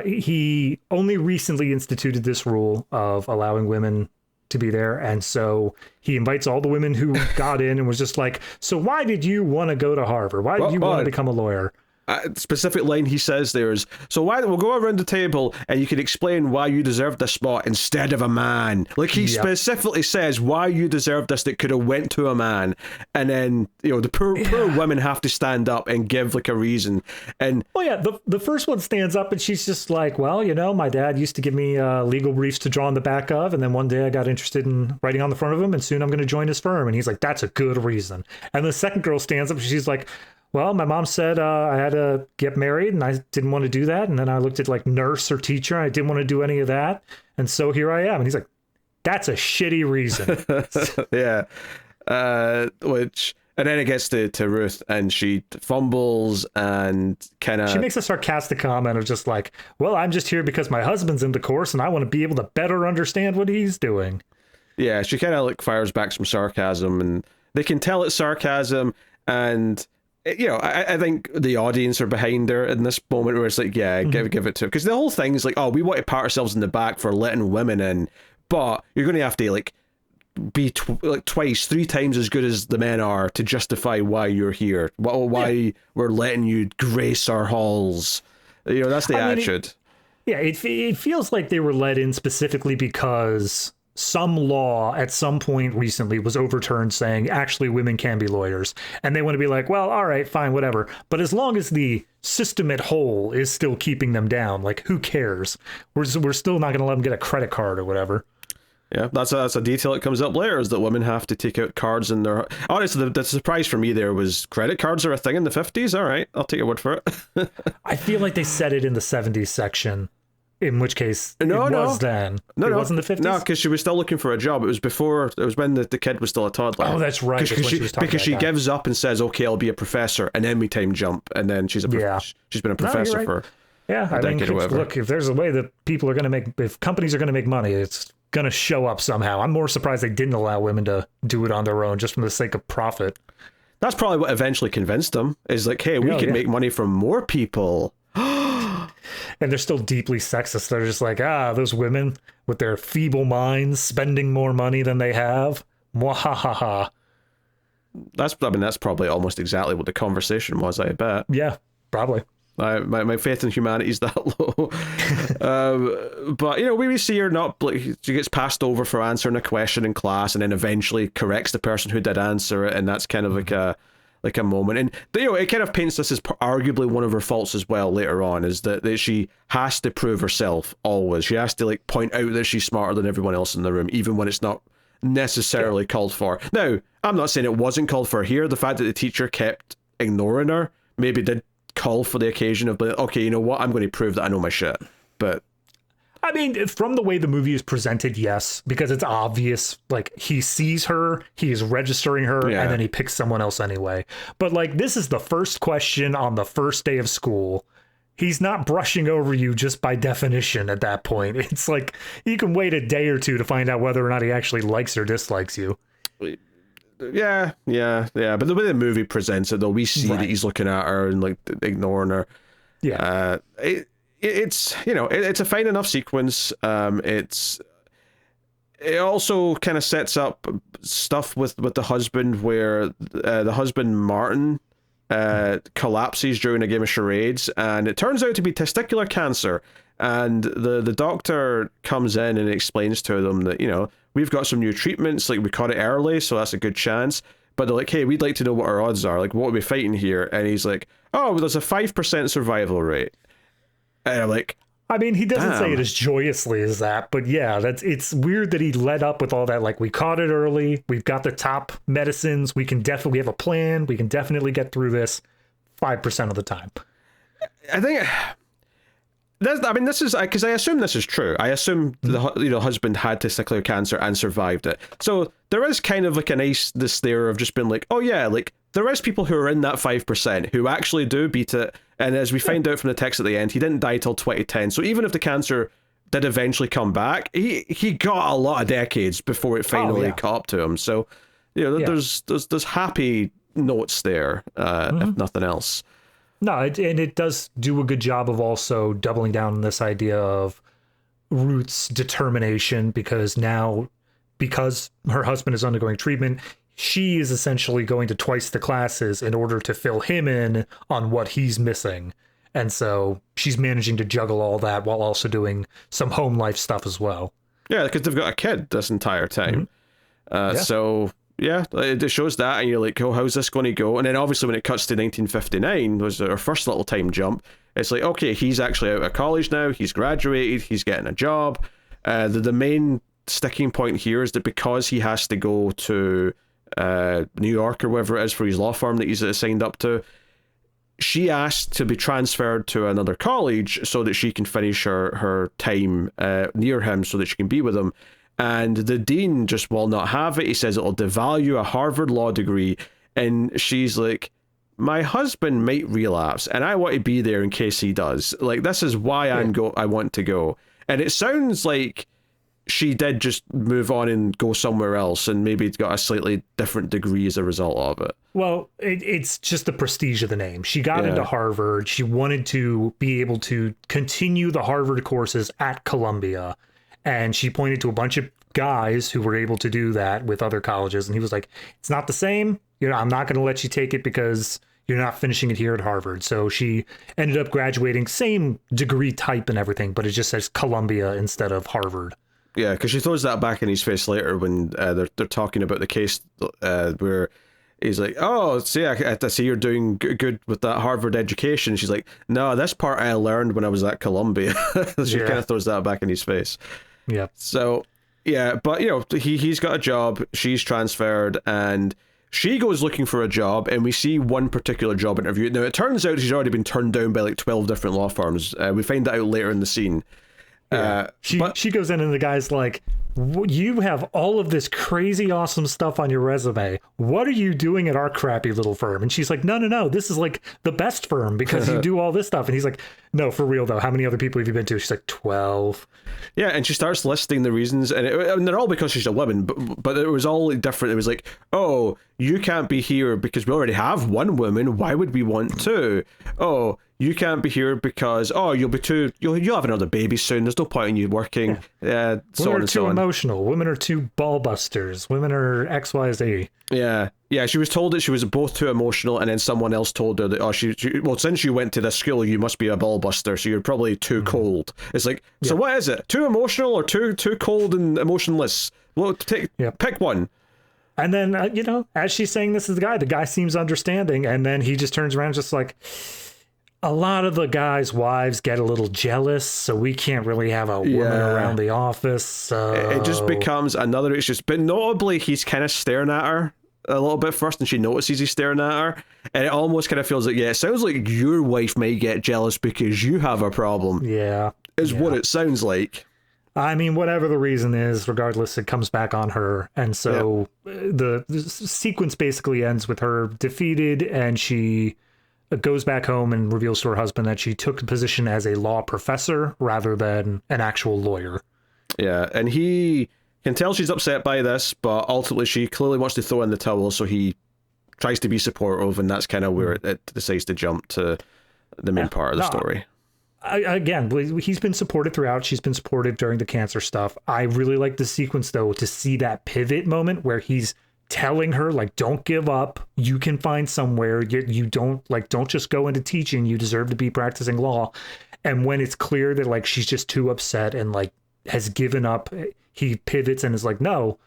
he only recently instituted this rule of allowing women to be there, and so he invites all the women who got in and was just like, so why did you want to go to Harvard? Why did you want to become a lawyer? Specific line he says there is, so why we'll go around the table and you can explain why you deserved this spot instead of a man. Like he specifically says why you deserved this that could have went to a man, and then the poor women have to stand up and give like a reason. And the first one stands up and she's just like, well, my dad used to give me legal briefs to draw on the back of, and then one day I got interested in writing on the front of them, and soon I'm going to join his firm. And he's like, that's a good reason. And the second girl stands up and she's like, well, my mom said I had to get married and I didn't want to do that. And then I looked at like nurse or teacher. And I didn't want to do any of that. And so here I am. And he's like, that's a shitty reason. Yeah. And then it gets to Ruth and she fumbles and kind of... She makes a sarcastic comment of just like, well, I'm just here because my husband's in the course and I want to be able to better understand what he's doing. Yeah, she kind of like fires back some sarcasm, and they can tell it's sarcasm, and... I think the audience are behind her in this moment where it's like, give it to her. Because the whole thing is like, oh, we want to pat ourselves in the back for letting women in, but you're going to have to like be twice, 3 times as good as the men are to justify why you're here, why we're letting you grace our halls. That's the attitude. It feels like they were let in specifically because some law at some point recently was overturned saying actually women can be lawyers, and they want to be like, well, all right, fine, whatever, but as long as the system at whole is still keeping them down, like who cares? We're still not going to let them get a credit card or whatever. Yeah, that's a detail that comes up later, is that women have to take out cards in their... Honestly, the surprise for me there was credit cards are a thing in the 50s. All right, I'll take your word for it. I feel like they said it in the 70s section. In which case, it was then. It wasn't the 50s? No, because she was still looking for a job. It was before, it was when the kid was still a toddler. Oh, that's right. Because she gives up and says, okay, I'll be a professor, and then we time jump, and then she's been a professor for a decade or whatever. Look, if there's a way that people are going to make, if companies are going to make money, it's going to show up somehow. I'm more surprised they didn't allow women to do it on their own just for the sake of profit. That's probably what eventually convinced them, is like, hey, we can make money from more people. And they're still deeply sexist. They're just like, those women with their feeble minds spending more money than they have. Mwahaha. That's probably almost exactly what the conversation was, I bet. Yeah, probably. My faith in humanity is that low. But, we see her not, like, she gets passed over for answering a question in class and then eventually corrects the person who did answer it. And that's kind of like a moment. And, it kind of paints this as arguably one of her faults as well later on, is that she has to prove herself always. She has to, like, point out that she's smarter than everyone else in the room, even when it's not necessarily called for. Now, I'm not saying it wasn't called for here. The fact that the teacher kept ignoring her maybe did call for the occasion of, okay, you know what, I'm going to prove that I know my shit. But I mean, from the way the movie is presented, yes, because it's obvious, like, he sees her, he is registering her, and then he picks someone else anyway. But, like, this is the first question on the first day of school. He's not brushing over you just by definition at that point. It's like, you can wait a day or two to find out whether or not he actually likes or dislikes you. Yeah. But the way the movie presents it, though, we see that he's looking at her and, like, ignoring her. Yeah. It's it's a fine enough sequence. It also kind of sets up stuff with the husband, where the husband Martin collapses during a game of charades, and it turns out to be testicular cancer. And the doctor comes in and explains to them that, we've got some new treatments, like, we caught it early, so that's a good chance. But they're like, hey, we'd like to know what our odds are. Like, what are we fighting here? And he's like, oh, well, there's a 5% survival rate. And I'm like, I mean, he doesn't say it as joyously as that, but yeah, it's weird that he led up with all that. Like, we caught it early. We've got the top medicines. We definitely have a plan. We can definitely get through this 5% of the time. I think this is, because I assume this is true. I assume the husband had testicular cancer and survived it. So there is kind of like a niceness there of just being like, oh yeah, like, there is people who are in that 5% who actually do beat it. And as we find out from the text at the end, he didn't die till 2010. So even if the cancer did eventually come back, he got a lot of decades before it finally caught up to him. So, there's happy notes there, if nothing else. No, and it does do a good job of also doubling down on this idea of Ruth's determination, because her husband is undergoing treatment, she is essentially going to twice the classes in order to fill him in on what he's missing. And so she's managing to juggle all that while also doing some home life stuff as well. Yeah, because they've got a kid this entire time. So, yeah, it shows that, and you're like, oh, how's this going to go? And then obviously when it cuts to 1959, was our first little time jump, it's like, okay, he's actually out of college now, he's graduated, he's getting a job. The main sticking point here is that because he has to go to New York or wherever it is for his law firm that he's signed up to, she asked to be transferred to another college so that she can finish her time near him so that she can be with him. And the dean just will not have it. He says it'll devalue a Harvard law degree. And she's like, my husband might relapse and I want to be there in case he does. Like, this is why I want to go. And it sounds like she did just move on and go somewhere else and maybe got a slightly different degree as a result of it. Well, it's just the prestige of the name. She got into Harvard. She wanted to be able to continue the Harvard courses at Columbia. And she pointed to a bunch of guys who were able to do that with other colleges. And he was like, it's not the same. I'm not going to let you take it because you're not finishing it here at Harvard. So she ended up graduating, same degree type and everything, but it just says Columbia instead of Harvard. Yeah, because she throws that back in his face later when they're talking about the case where he's like, oh, see, I see you're doing good with that Harvard education. She's like, no, this part I learned when I was at Columbia. She kind of throws that back in his face. Yeah. So, yeah, but, he's got a job, she's transferred, and she goes looking for a job, and we see one particular job interview. Now, it turns out she's already been turned down by like 12 different law firms. We find that out later in the scene. She goes in and the guy's like, you have all of this crazy awesome stuff on your resume. What are you doing at our crappy little firm? And she's like, no, this is like the best firm because you do all this stuff. And he's like, no, for real though, how many other people have you been to? She's like, 12. Yeah, and she starts listing the reasons, and they're all because she's a woman, but it was all different. It was like, oh, you can't be here because we already have one woman. Why would we want two? Oh, you can't be here because you'll have another baby soon. There's no point in you working. Yeah, so women are too emotional. Women are too ball busters. Women are XYZ. Yeah. She was told that she was both too emotional, and then someone else told her that since you went to this school, you must be a ball buster, so you're probably too cold. It's like, so what is it? Too emotional or too cold and emotionless? Well, pick one. And then as she's saying this is the guy seems understanding, and then he just turns around just like, a lot of the guys' wives get a little jealous, so we can't really have a woman around the office. So it just becomes another issue. But notably, he's kind of staring at her a little bit first, and she notices he's staring at her, and it almost kind of feels like, it sounds like your wife may get jealous because you have a problem. Is what it sounds like. I mean, whatever the reason is, regardless, it comes back on her, and so the sequence basically ends with her defeated, and she goes back home and reveals to her husband that she took a position as a law professor rather than an actual lawyer. Yeah, and he can tell she's upset by this, but ultimately she clearly wants to throw in the towel, so he tries to be supportive, and that's kind of where it decides to jump to the main part of the story. Again, he's been supported throughout. She's been supportive during the cancer stuff. I really like the sequence, though, to see that pivot moment where he's telling her, like, don't give up. You can find somewhere. You don't just go into teaching. You deserve to be practicing law. And when it's clear that, like, she's just too upset and, like, has given up, he pivots and is like, no,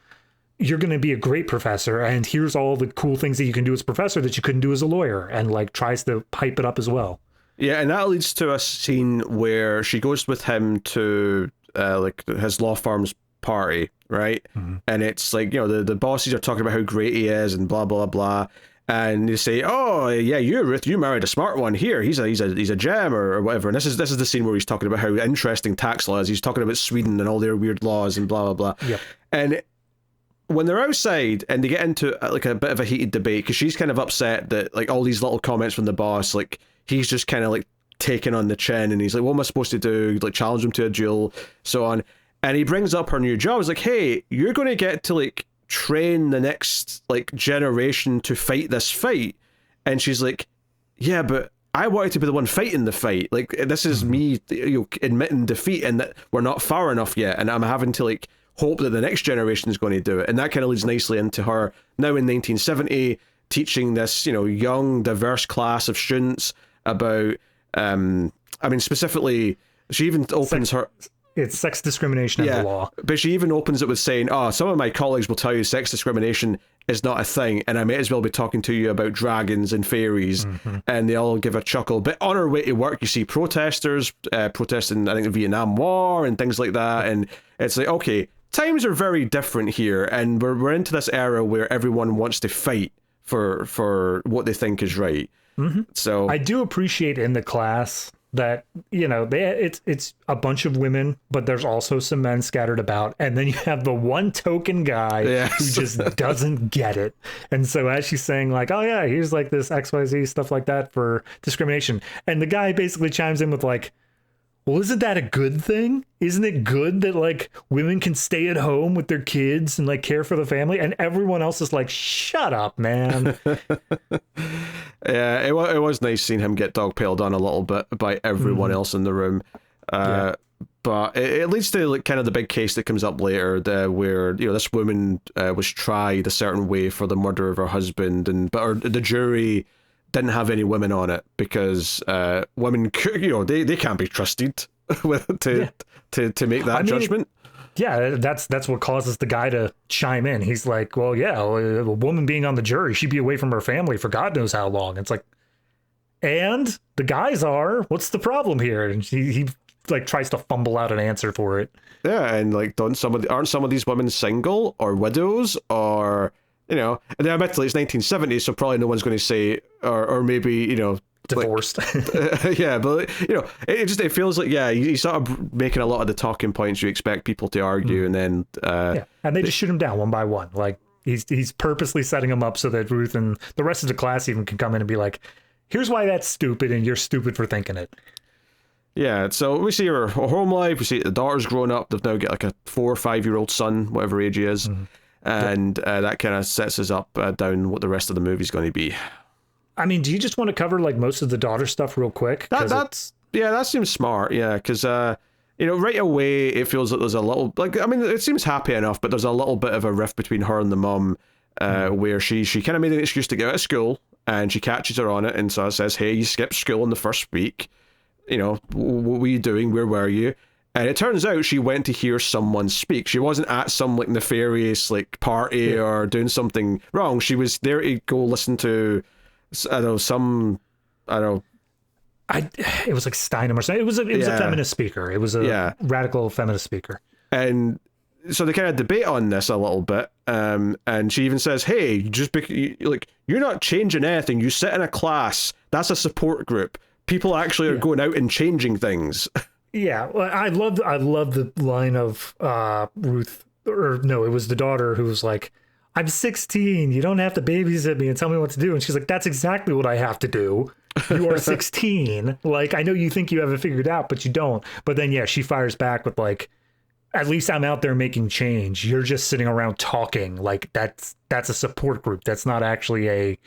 you're going to be a great professor. And here's all the cool things that you can do as a professor that you couldn't do as a lawyer. And, like, tries to pipe it up as well. Yeah, and that leads to a scene where she goes with him to, like, his law firm's party, right? And it's like, the bosses are talking about how great he is and blah blah blah, and they say, oh yeah, Ruth, you married a smart one. Here, he's a gem or whatever. And this is the scene where he's talking about how interesting tax law is. He's talking about Sweden and all their weird laws and blah blah blah. And when they're outside and they get into like a bit of a heated debate, because she's kind of upset that, like, all these little comments from the boss, like, he's just kind of like taking on the chin, and he's like, what am I supposed to do? Like, challenge him to a duel, so on. And he brings up her new job. He's like, hey, you're going to get to, like, train the next, like, generation to fight this fight. And she's like, yeah, but I wanted to be the one fighting the fight. Like, this is me, admitting defeat, and that we're not far enough yet. And I'm having to, like, hope that the next generation is going to do it. And that kind of leads nicely into her now in 1970 teaching this, young, diverse class of students about, specifically, she even opens her... It's sex discrimination under the law. But she even opens it with saying, some of my colleagues will tell you sex discrimination is not a thing, and I may as well be talking to you about dragons and fairies. And they all give a chuckle. But on her way to work, you see protesters protesting, I think, the Vietnam War and things like that. And it's like, okay, times are very different here, and we're into this era where everyone wants to fight for what they think is right. So I do appreciate in the class that, it's a bunch of women, but there's also some men scattered about, and then you have the one token guy who just doesn't get it. And so as she's saying, like, oh yeah, here's like this XYZ stuff like that for discrimination, and the guy basically chimes in with like, well, isn't that a good thing? Isn't it good that, like, women can stay at home with their kids and, like, care for the family? And everyone else is like, shut up, man. Yeah, it was nice seeing him get dogpiled on a little bit by everyone else in the room. But it leads to, like, kind of the big case that comes up later, where, this woman was tried a certain way for the murder of her husband, but the jury didn't have any women on it because women, they can't be trusted to make that judgment. Yeah, that's what causes the guy to chime in. He's like, well, yeah, a woman being on the jury, she'd be away from her family for God knows how long. It's like, and the guys are. What's the problem here? And he like tries to fumble out an answer for it. Yeah, and like, aren't some of these women single or widows or? And then admittedly it's 1970, so probably no one's going to say, or maybe, divorced. Yeah, but it feels like, he's sort of making a lot of the talking points you expect people to argue, and then and they just shoot him down one by one. Like, he's purposely setting them up so that Ruth and the rest of the class even can come in and be like, here's why that's stupid, and you're stupid for thinking it. Yeah, so we see her home life, we see the daughter's grown up, they've now got like a 4 or 5 year old son, whatever age he is. and that kind of sets us up down what the rest of the movie's going to be. I mean, do you just want to cover like most of the daughter stuff real quick? That seems smart. Yeah, because right away it feels like there's a little it seems happy enough, but there's a little bit of a rift between her and the mum, where she kind of made an excuse to get out of school, and she catches her on it, and so says, "Hey, you skipped school in the first week. What were you doing? Where were you?" And it turns out she went to hear someone speak. She wasn't at some like nefarious like party or doing something wrong. She was there to go listen to, it was like Steinem or something. It was a feminist speaker. It was a radical feminist speaker. And so they kind of debate on this a little bit. And she even says, "Hey, you're not changing anything. You sit in a class. That's a support group. People actually are going out and changing things." Yeah, well, I love the line of Ruth, or no, it was the daughter who was like, "I'm 16. You don't have to babysit me and tell me what to do." And she's like, "That's exactly what I have to do. You are 16. Like, I know you think you have it figured out, but you don't." But then, she fires back with like, "At least I'm out there making change. You're just sitting around talking. Like, that's a support group. That's not actually a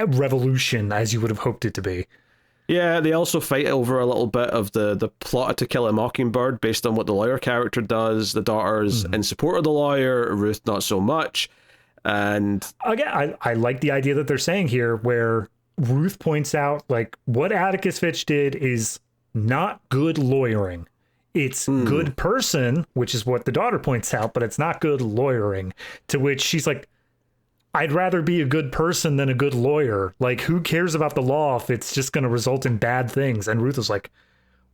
revolution as you would have hoped it to be." Yeah, they also fight over a little bit of the plot of To Kill a Mockingbird based on what the lawyer character does. The daughter's in support of the lawyer, Ruth not so much. And again, I like the idea that they're saying here where Ruth points out like what Atticus Fitch did is not good lawyering. It's good person, which is what the daughter points out, but it's not good lawyering. To which she's like, "I'd rather be a good person than a good lawyer. Like, who cares about the law if it's just going to result in bad things?" And Ruth was like,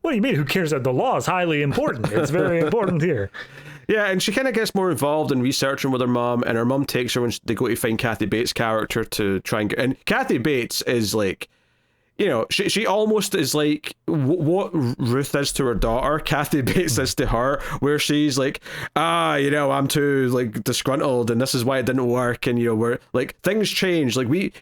"What do you mean, who cares? The law is highly important. It's very important here." Yeah, and she kind of gets more involved in researching with her mom, and her mom takes her when they go to find Kathy Bates' character to try and get... And Kathy Bates is like... she almost is like what Ruth is to her daughter, Kathy Bates is to her, where she's like, I'm too like disgruntled and this is why it didn't work, and we're like, things change, like we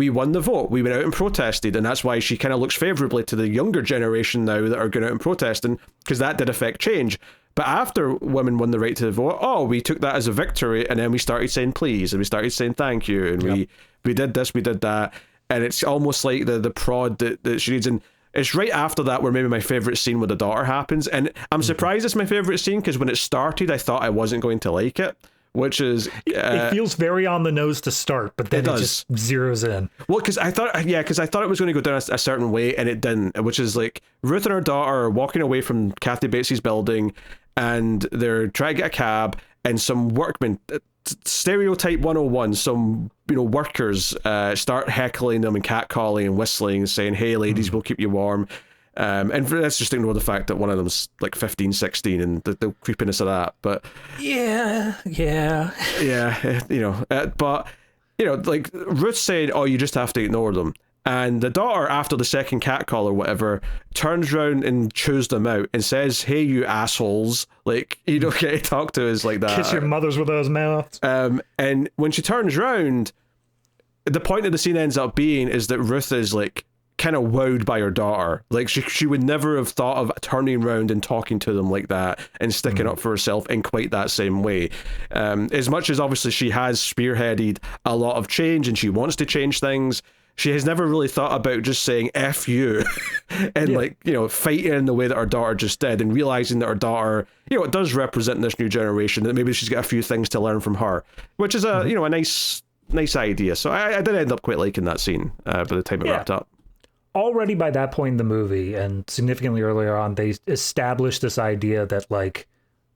won the vote, we went out and protested, and that's why she kind of looks favorably to the younger generation now that are going out and protesting, because that did affect change. But after women won the right to vote, we took that as a victory, and then we started saying please, and we started saying thank you, and we did this, we did that. And it's almost like the prod that she needs. And it's right after that where maybe my favourite scene with the daughter happens. And I'm surprised it's my favourite scene, because when it started, I thought I wasn't going to like it, which is... it feels very on the nose to start, but then it just zeroes in. Well, because I thought it was going to go down a certain way, and it didn't, which is like Ruth and her daughter are walking away from Kathy Bates' building, and they're trying to get a cab, and some workmen... Stereotype 101, some workers start heckling them and catcalling and whistling and saying, "Hey ladies, we'll keep you warm," and let's just ignore the fact that one of them's like 15, 16 and the creepiness of that. But but like Ruth said, "Oh, you just have to ignore them." And the daughter, after the second catcall or whatever, turns around and chews them out and says, "Hey, you assholes. Like, you don't get to talk to us like that. Kiss your mothers with those mouths." And when she turns around, the point of the scene ends up being is that Ruth is like kind of wowed by her daughter. Like, she would never have thought of turning around and talking to them like that and sticking up for herself in quite that same way. As much as obviously she has spearheaded a lot of change and she wants to change things, she has never really thought about just saying "F you" and fighting in the way that her daughter just did, and realizing that her daughter, it does represent this new generation, that maybe she's got a few things to learn from her, which is a nice idea. So I did end up quite liking that scene by the time it wrapped up. Already by that point in the movie, and significantly earlier on, they established this idea that like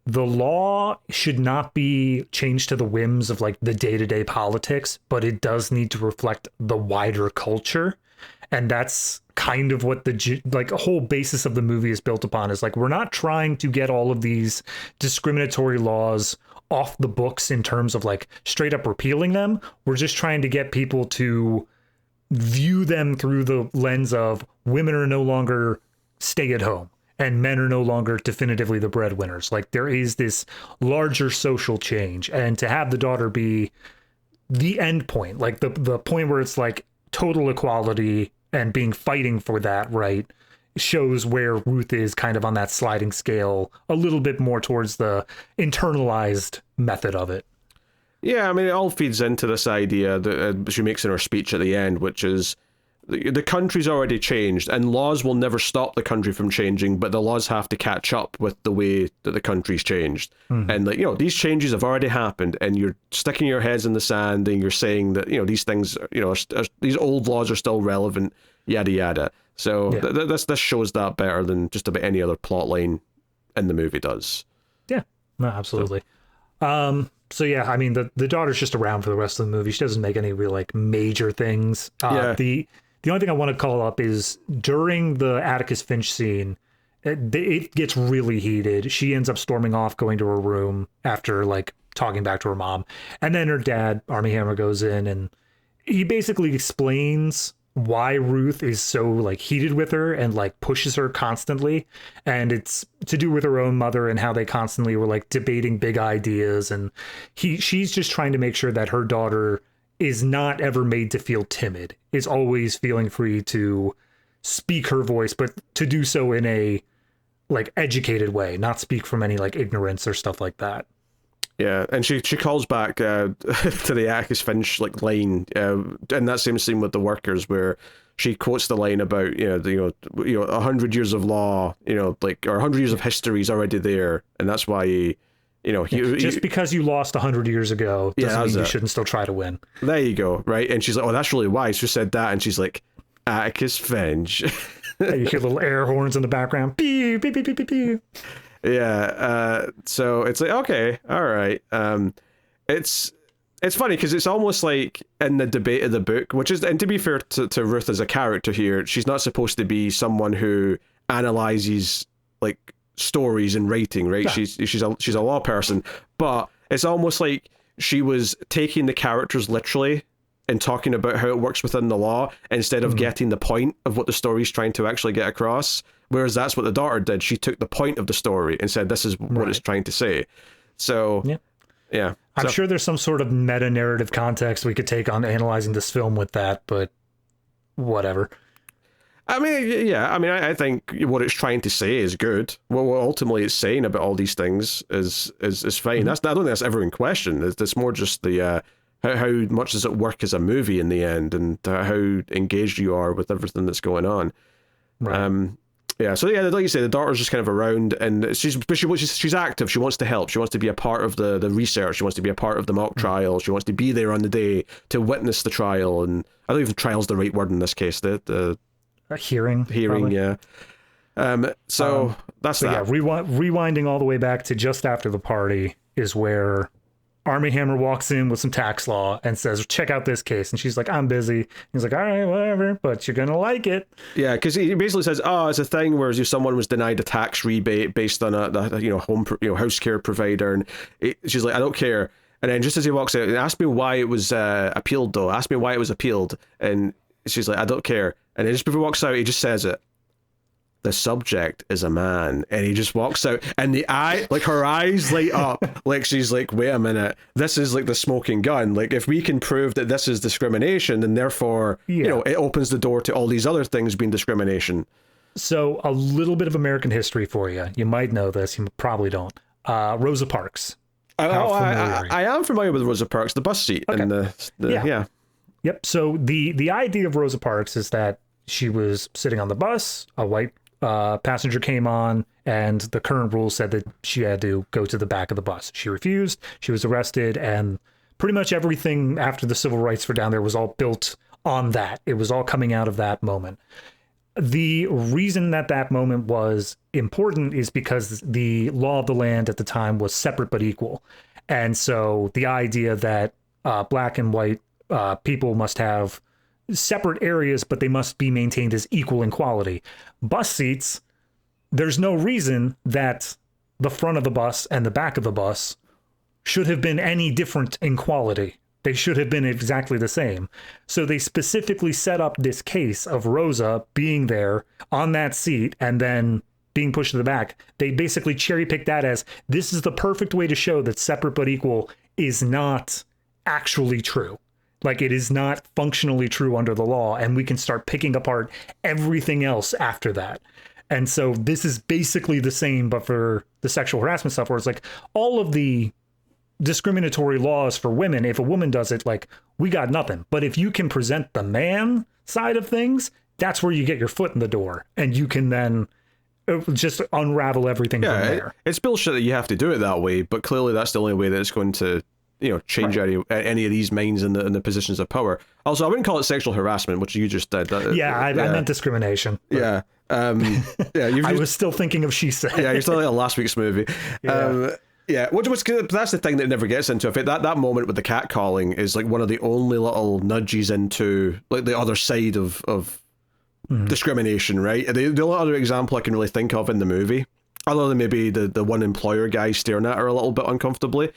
the law should not be changed to the whims of like the day-to-day politics, but it does need to reflect the wider culture. And that's kind of what the whole basis of the movie is built upon, is like, we're not trying to get all of these discriminatory laws off the books in terms of like straight up repealing them. We're just trying to get people to view them through the lens of women are no longer stay at home and men are no longer definitively the breadwinners. Like, there is this larger social change, and to have the daughter be the end point, like the point where it's like total equality and being fighting for that, right, shows where Ruth is kind of on that sliding scale a little bit more towards the internalized method of it. Yeah, I mean, it all feeds into this idea that she makes in her speech at the end, which is the country's already changed, and laws will never stop the country from changing, but the laws have to catch up with the way that the country's changed. And like, these changes have already happened, and you're sticking your heads in the sand, and you're saying that these things, these old laws are still relevant, yada yada. So this shows that better than just about any other plot line in the movie does. Yeah, no, absolutely. So yeah, I mean, the daughter's just around for the rest of the movie. She doesn't make any real like major things. The only thing I want to call up is during the Atticus Finch scene, it gets really heated. She ends up storming off, going to her room after like talking back to her mom, and then her dad, Armie Hammer, goes in and he basically explains why Ruth is so like heated with her and like pushes her constantly, and it's to do with her own mother and how they constantly were like debating big ideas, and she's just trying to make sure that her daughter is not ever made to feel timid, is always feeling free to speak her voice, but to do so in a like educated way, not speak from any like ignorance or stuff like that. Yeah, and she calls back to the Atticus Finch like line in that same scene with the workers, where she quotes the line about 100 years of law, like, or 100 years of history is already there, and that's why just because you lost 100 years ago doesn't mean you shouldn't still try to win. There you go, right? And she's like, oh, that's really wise. She said that, and she's like, Atticus Finch. You hear little air horns in the background. Pew, pew, pew, pew, pew, pew. Yeah, so it's like, okay, all right. It's funny because it's almost like in the debate of the book, which is, and to be fair to Ruth as a character here, she's not supposed to be someone who analyzes like stories and writing, right? Yeah. She's a law person, but it's almost like she was taking the characters literally and talking about how it works within the law instead of getting the point of what the story's trying to actually get across. Whereas that's what the daughter did. She took the point of the story and said, this is what it's trying to say. So, yeah. I'm sure there's some sort of meta-narrative context we could take on analyzing this film with that, but whatever. I mean, yeah. I mean, I think what it's trying to say is good. What ultimately it's saying about all these things is fine. I don't think that's ever in question. It's more just the how much does it work as a movie in the end, and how engaged you are with everything that's going on. Right. Yeah, so yeah, like you say, the daughter's just kind of around, and she's active. She wants to help. She wants to be a part of the research. She wants to be a part of the mock trial. She wants to be there on the day to witness the trial. And I don't even trial's the right word in this case. The hearing, probably. Yeah. So that's that. Yeah, rewinding all the way back to just after the party is where Armie Hammer walks in with some tax law and says, check out this case. And she's like, I'm busy. He's like, all right, whatever, but you're going to like it. Yeah, because he basically says, it's a thing where someone was denied a tax rebate based on a house care provider. And she's like, I don't care. And then just as he walks out, ask me why it was appealed, though. Ask me why it was appealed. And she's like, I don't care. And then just before he walks out, he just says it. The subject is a man, and he just walks out, and her eyes light up, like she's like, wait a minute, this is like the smoking gun. Like, if we can prove that this is discrimination, then therefore, it opens the door to all these other things being discrimination. So a little bit of American history for you. You might know this, you probably don't. Rosa Parks. I am familiar with Rosa Parks, the bus seat. Okay. And yeah. Yep. So the idea of Rosa Parks is that she was sitting on the bus, a white passenger came on, and the current rule said that she had to go to the back of the bus. She refused. She was arrested, and pretty much everything after the civil rights were down there was all built on that. It was all coming out of that moment. The reason that moment was important is because the law of the land at the time was separate but equal. And so the idea that black and white people must have separate areas, but they must be maintained as equal in quality. Bus seats, there's no reason that the front of the bus and the back of the bus should have been any different in quality. They should have been exactly the same. So they specifically set up this case of Rosa being there on that seat and then being pushed to the back. They basically cherry-picked that as, this is the perfect way to show that separate but equal is not actually true. Like, it is not functionally true under the law, and we can start picking apart everything else after that. And so this is basically the same, but for the sexual harassment stuff, where it's like all of the discriminatory laws for women. If a woman does it, like, we got nothing. But if you can present the man side of things, that's where you get your foot in the door, and you can then just unravel everything from there. It's bullshit that you have to do it that way, but clearly that's the only way that it's going to, change any of these minds in the positions of power. Also, I wouldn't call it sexual harassment, which you just did. I meant discrimination. Yeah. I was still thinking of She Said. Yeah, you're still like last week's movie. What's good, that's the thing that never gets into it. That moment with the cat calling is like one of the only little nudges into like the other side of discrimination, right? The only other example I can really think of in the movie, other than maybe the one employer guy staring at her a little bit uncomfortably,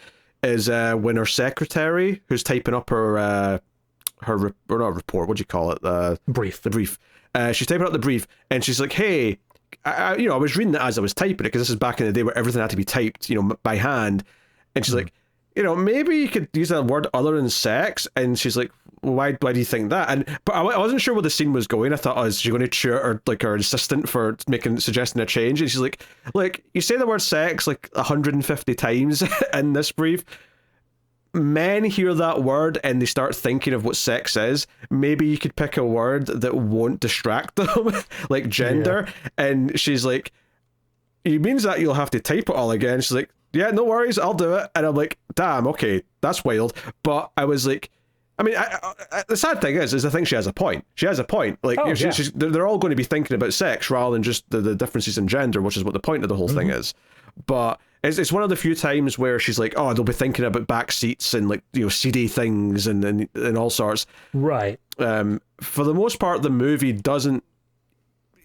is when her secretary, who's typing up her not report, what do you call it? The brief. She's typing up the brief, and she's like, "Hey, I was reading it as I was typing it, because this is back in the day where everything had to be typed, by hand." And she's like, maybe you could use a word other than sex. And she's like, why do you think that? But I wasn't sure where the scene was going. I thought, is she going to cheer her assistant for suggesting a change? And she's like, you say the word sex like 150 times in this brief. Men hear that word and they start thinking of what sex is. Maybe you could pick a word that won't distract them, like gender. Yeah. And she's like, it means that you'll have to type it all again. She's like, yeah, no worries, I'll do it. And I'm like, damn, okay, that's wild. But I was like, I mean, the sad thing is I think she has a point. She has a point. Like, they're all going to be thinking about sex rather than just the differences in gender, which is what the point of the whole thing is. But it's one of the few times where she's like, oh, they'll be thinking about back seats and like, CD things and all sorts. Right. For the most part, the movie doesn't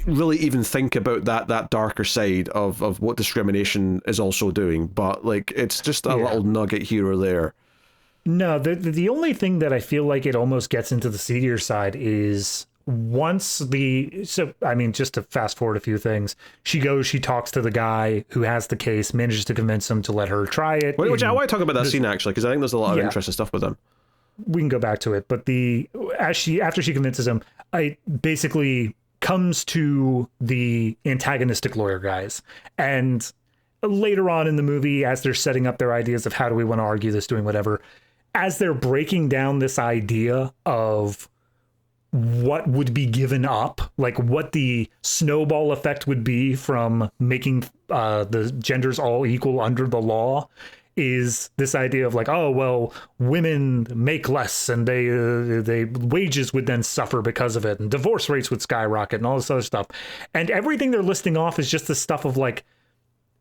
really even think about that darker side of what discrimination is also doing. But like, it's just a little nugget here or there. No, the only thing that I feel like it almost gets into the seedier side is once just to fast forward a few things, she talks to the guy who has the case, manages to convince him to let her try it. I want to talk about that scene actually, because I think there's a lot of interesting stuff with him. We can go back to it, but after she convinces him, I basically comes to the antagonistic lawyer guys, and later on in the movie, as they're setting up their ideas of how do we want to argue this, doing whatever, as they're breaking down this idea of what would be given up, like what the snowball effect would be from making the genders all equal under the law, is this idea of like, oh, well, women make less and they wages would then suffer because of it, and divorce rates would skyrocket and all this other stuff. And everything they're listing off is just the stuff of like,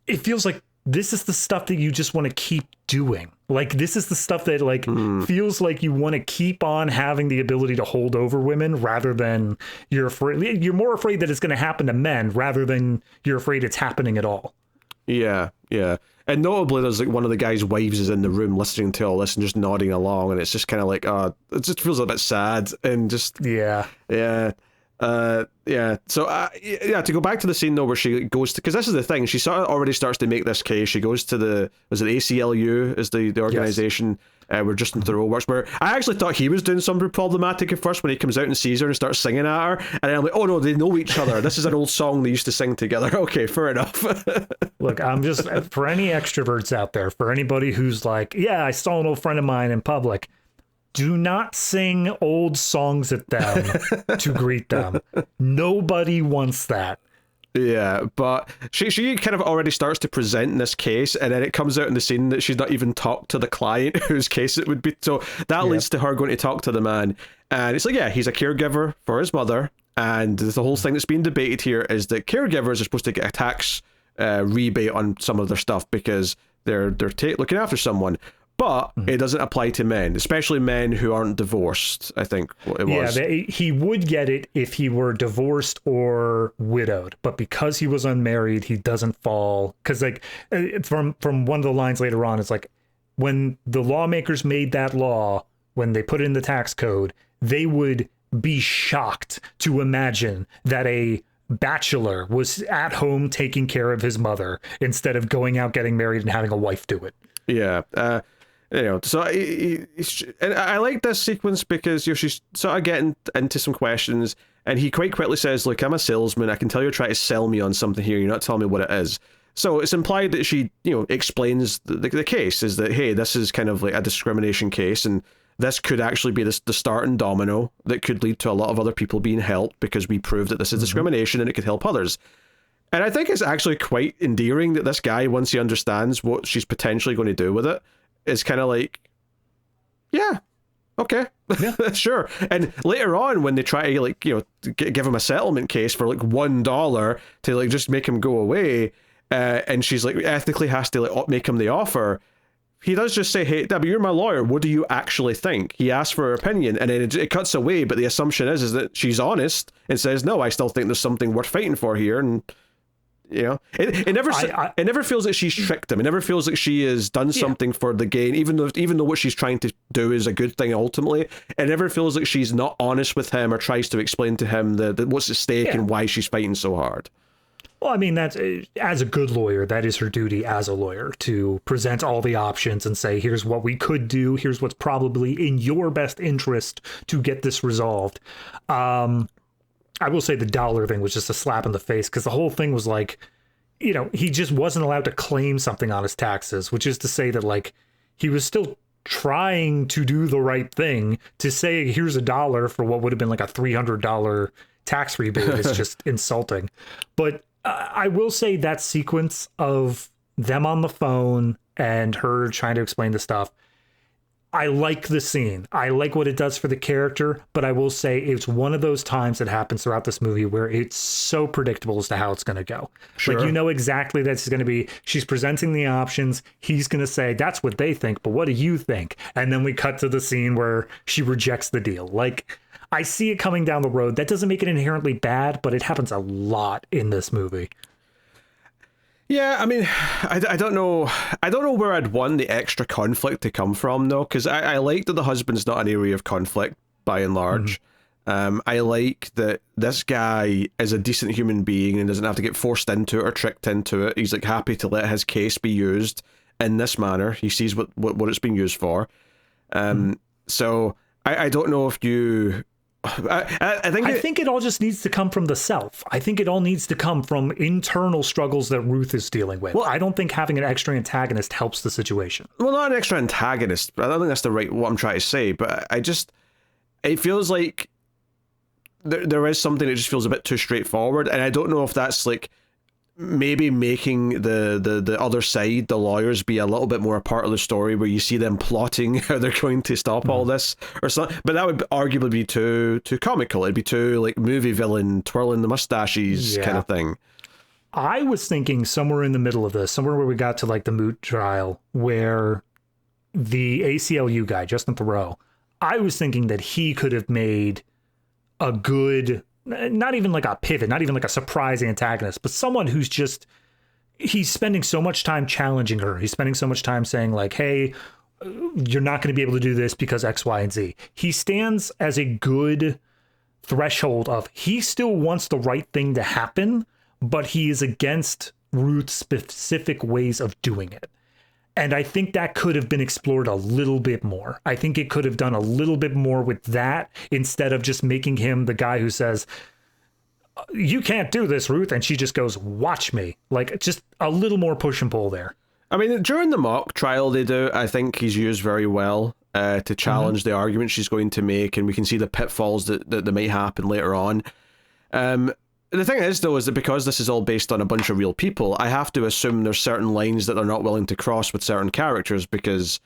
it feels like this is the stuff that you just want to keep doing. Like, this is the stuff that like feels like you want to keep on having the ability to hold over women, rather than you're more afraid that it's going to happen to men rather than you're afraid it's happening at all. Yeah. And notably, there's like one of the guy's wives is in the room listening to all this and just nodding along, and it's just kind of like, it just feels a bit sad and just yeah. So to go back to the scene though, where she goes to, because this is the thing, she sort of already starts to make this case. She goes to was it ACLU is the organization where Justin Theroux works, where I actually thought he was doing something problematic at first when he comes out and sees her and starts singing at her, and then I'm like, oh no, they know each other. This is an old song they used to sing together. Okay, fair enough. Look, I'm just, for any extroverts out there, for anybody who's like, yeah, I saw an old friend of mine in public, do not sing old songs at them to greet them. Nobody wants that. Yeah, but she kind of already starts to present this case, and then it comes out in the scene that she's not even talked to the client whose case it would be. So that leads to her going to talk to the man. And it's like, yeah, he's a caregiver for his mother. And the whole thing that's being debated here is that caregivers are supposed to get a tax rebate on some of their stuff because they're looking after someone. But it doesn't apply to men, especially men who aren't divorced, I think it was. Yeah, he would get it if he were divorced or widowed. But because he was unmarried, he doesn't fall. Because like from one of the lines later on, it's like, when the lawmakers made that law, when they put it in the tax code, they would be shocked to imagine that a bachelor was at home taking care of his mother instead of going out, getting married, and having a wife do it. Yeah. So and I like this sequence because she's sort of getting into some questions, and he quite quickly says, look, I'm a salesman. I can tell you're trying to sell me on something here. You're not telling me what it is. So it's implied that she, explains the case is that, hey, this is kind of like a discrimination case, and this could actually be the starting domino that could lead to a lot of other people being helped because we proved that this is discrimination and it could help others. And I think it's actually quite endearing that this guy, once he understands what she's potentially going to do with it, is kind of like, yeah, okay, yeah. Sure. And later on, when they try to give him a settlement case for like $1 to like just make him go away, and she's like ethically has to like make him the offer, he does just say, hey, Debbie, you're my lawyer. What do you actually think? He asks for her opinion, and then it cuts away. But the assumption is that she's honest and says, no, I still think there's something worth fighting for here. And it never feels like she's tricked him. It never feels like she has done something for the gain, even though what she's trying to do is a good thing ultimately. It never feels like she's not honest with him or tries to explain to him that what's at stake and why she's fighting so hard. Well, I mean, that's, as a good lawyer, that is her duty as a lawyer, to present all the options and say, here's what we could do, here's what's probably in your best interest to get this resolved. I will say the dollar thing was just a slap in the face, because the whole thing was like, he just wasn't allowed to claim something on his taxes, which is to say that, like, he was still trying to do the right thing. To say, here's $1 for what would have been like a $300 tax rebate is just insulting. But I will say that sequence of them on the phone and her trying to explain the stuff, I like the scene. I like what it does for the character, but I will say it's one of those times that happens throughout this movie where it's so predictable as to how it's going to go. Sure. Like, exactly that it's going to be, she's presenting the options, he's going to say, that's what they think, but what do you think? And then we cut to the scene where she rejects the deal. Like, I see it coming down the road. That doesn't make it inherently bad, but it happens a lot in this movie. Yeah, I mean, I don't know. I don't know where I'd want the extra conflict to come from, though, because I like that the husband's not an area of conflict by and large. I like that this guy is a decent human being and doesn't have to get forced into it or tricked into it. He's like happy to let his case be used in this manner. He sees what it's being used for. So I don't know if you... I think it all just needs to come from the self. I think it all needs to come from internal struggles that Ruth is dealing with. Well, I don't think having an extra antagonist helps the situation. Well, not an extra antagonist. I don't think that's what I'm trying to say. But it feels like there is something that just feels a bit too straightforward. And I don't know if that's like maybe making the other side, the lawyers, be a little bit more a part of the story, where you see them plotting how they're going to stop all this or something. But that would arguably be too comical. It'd be too like movie villain twirling the mustaches kind of thing. I was thinking somewhere in the middle of this, somewhere where we got to like the moot trial, where the ACLU guy, Justin Theroux, I was thinking that he could have made a good, not even like a pivot, not even like a surprise antagonist, but someone who's just, he's spending so much time challenging her. He's spending so much time saying like, hey, you're not going to be able to do this because X, Y, and Z. He stands as a good threshold of, he still wants the right thing to happen, but he is against Ruth's specific ways of doing it. And I think that could have been explored a little bit more. I think it could have done a little bit more with that, instead of just making him the guy who says, you can't do this, Ruth. And she just goes, watch me. Like, just a little more push and pull there. I mean, during the mock trial they do, I think he's used very well to challenge the argument she's going to make. And we can see the pitfalls that might happen later on. The thing is, though, is that because this is all based on a bunch of real people, I have to assume there's certain lines that they're not willing to cross with certain characters because,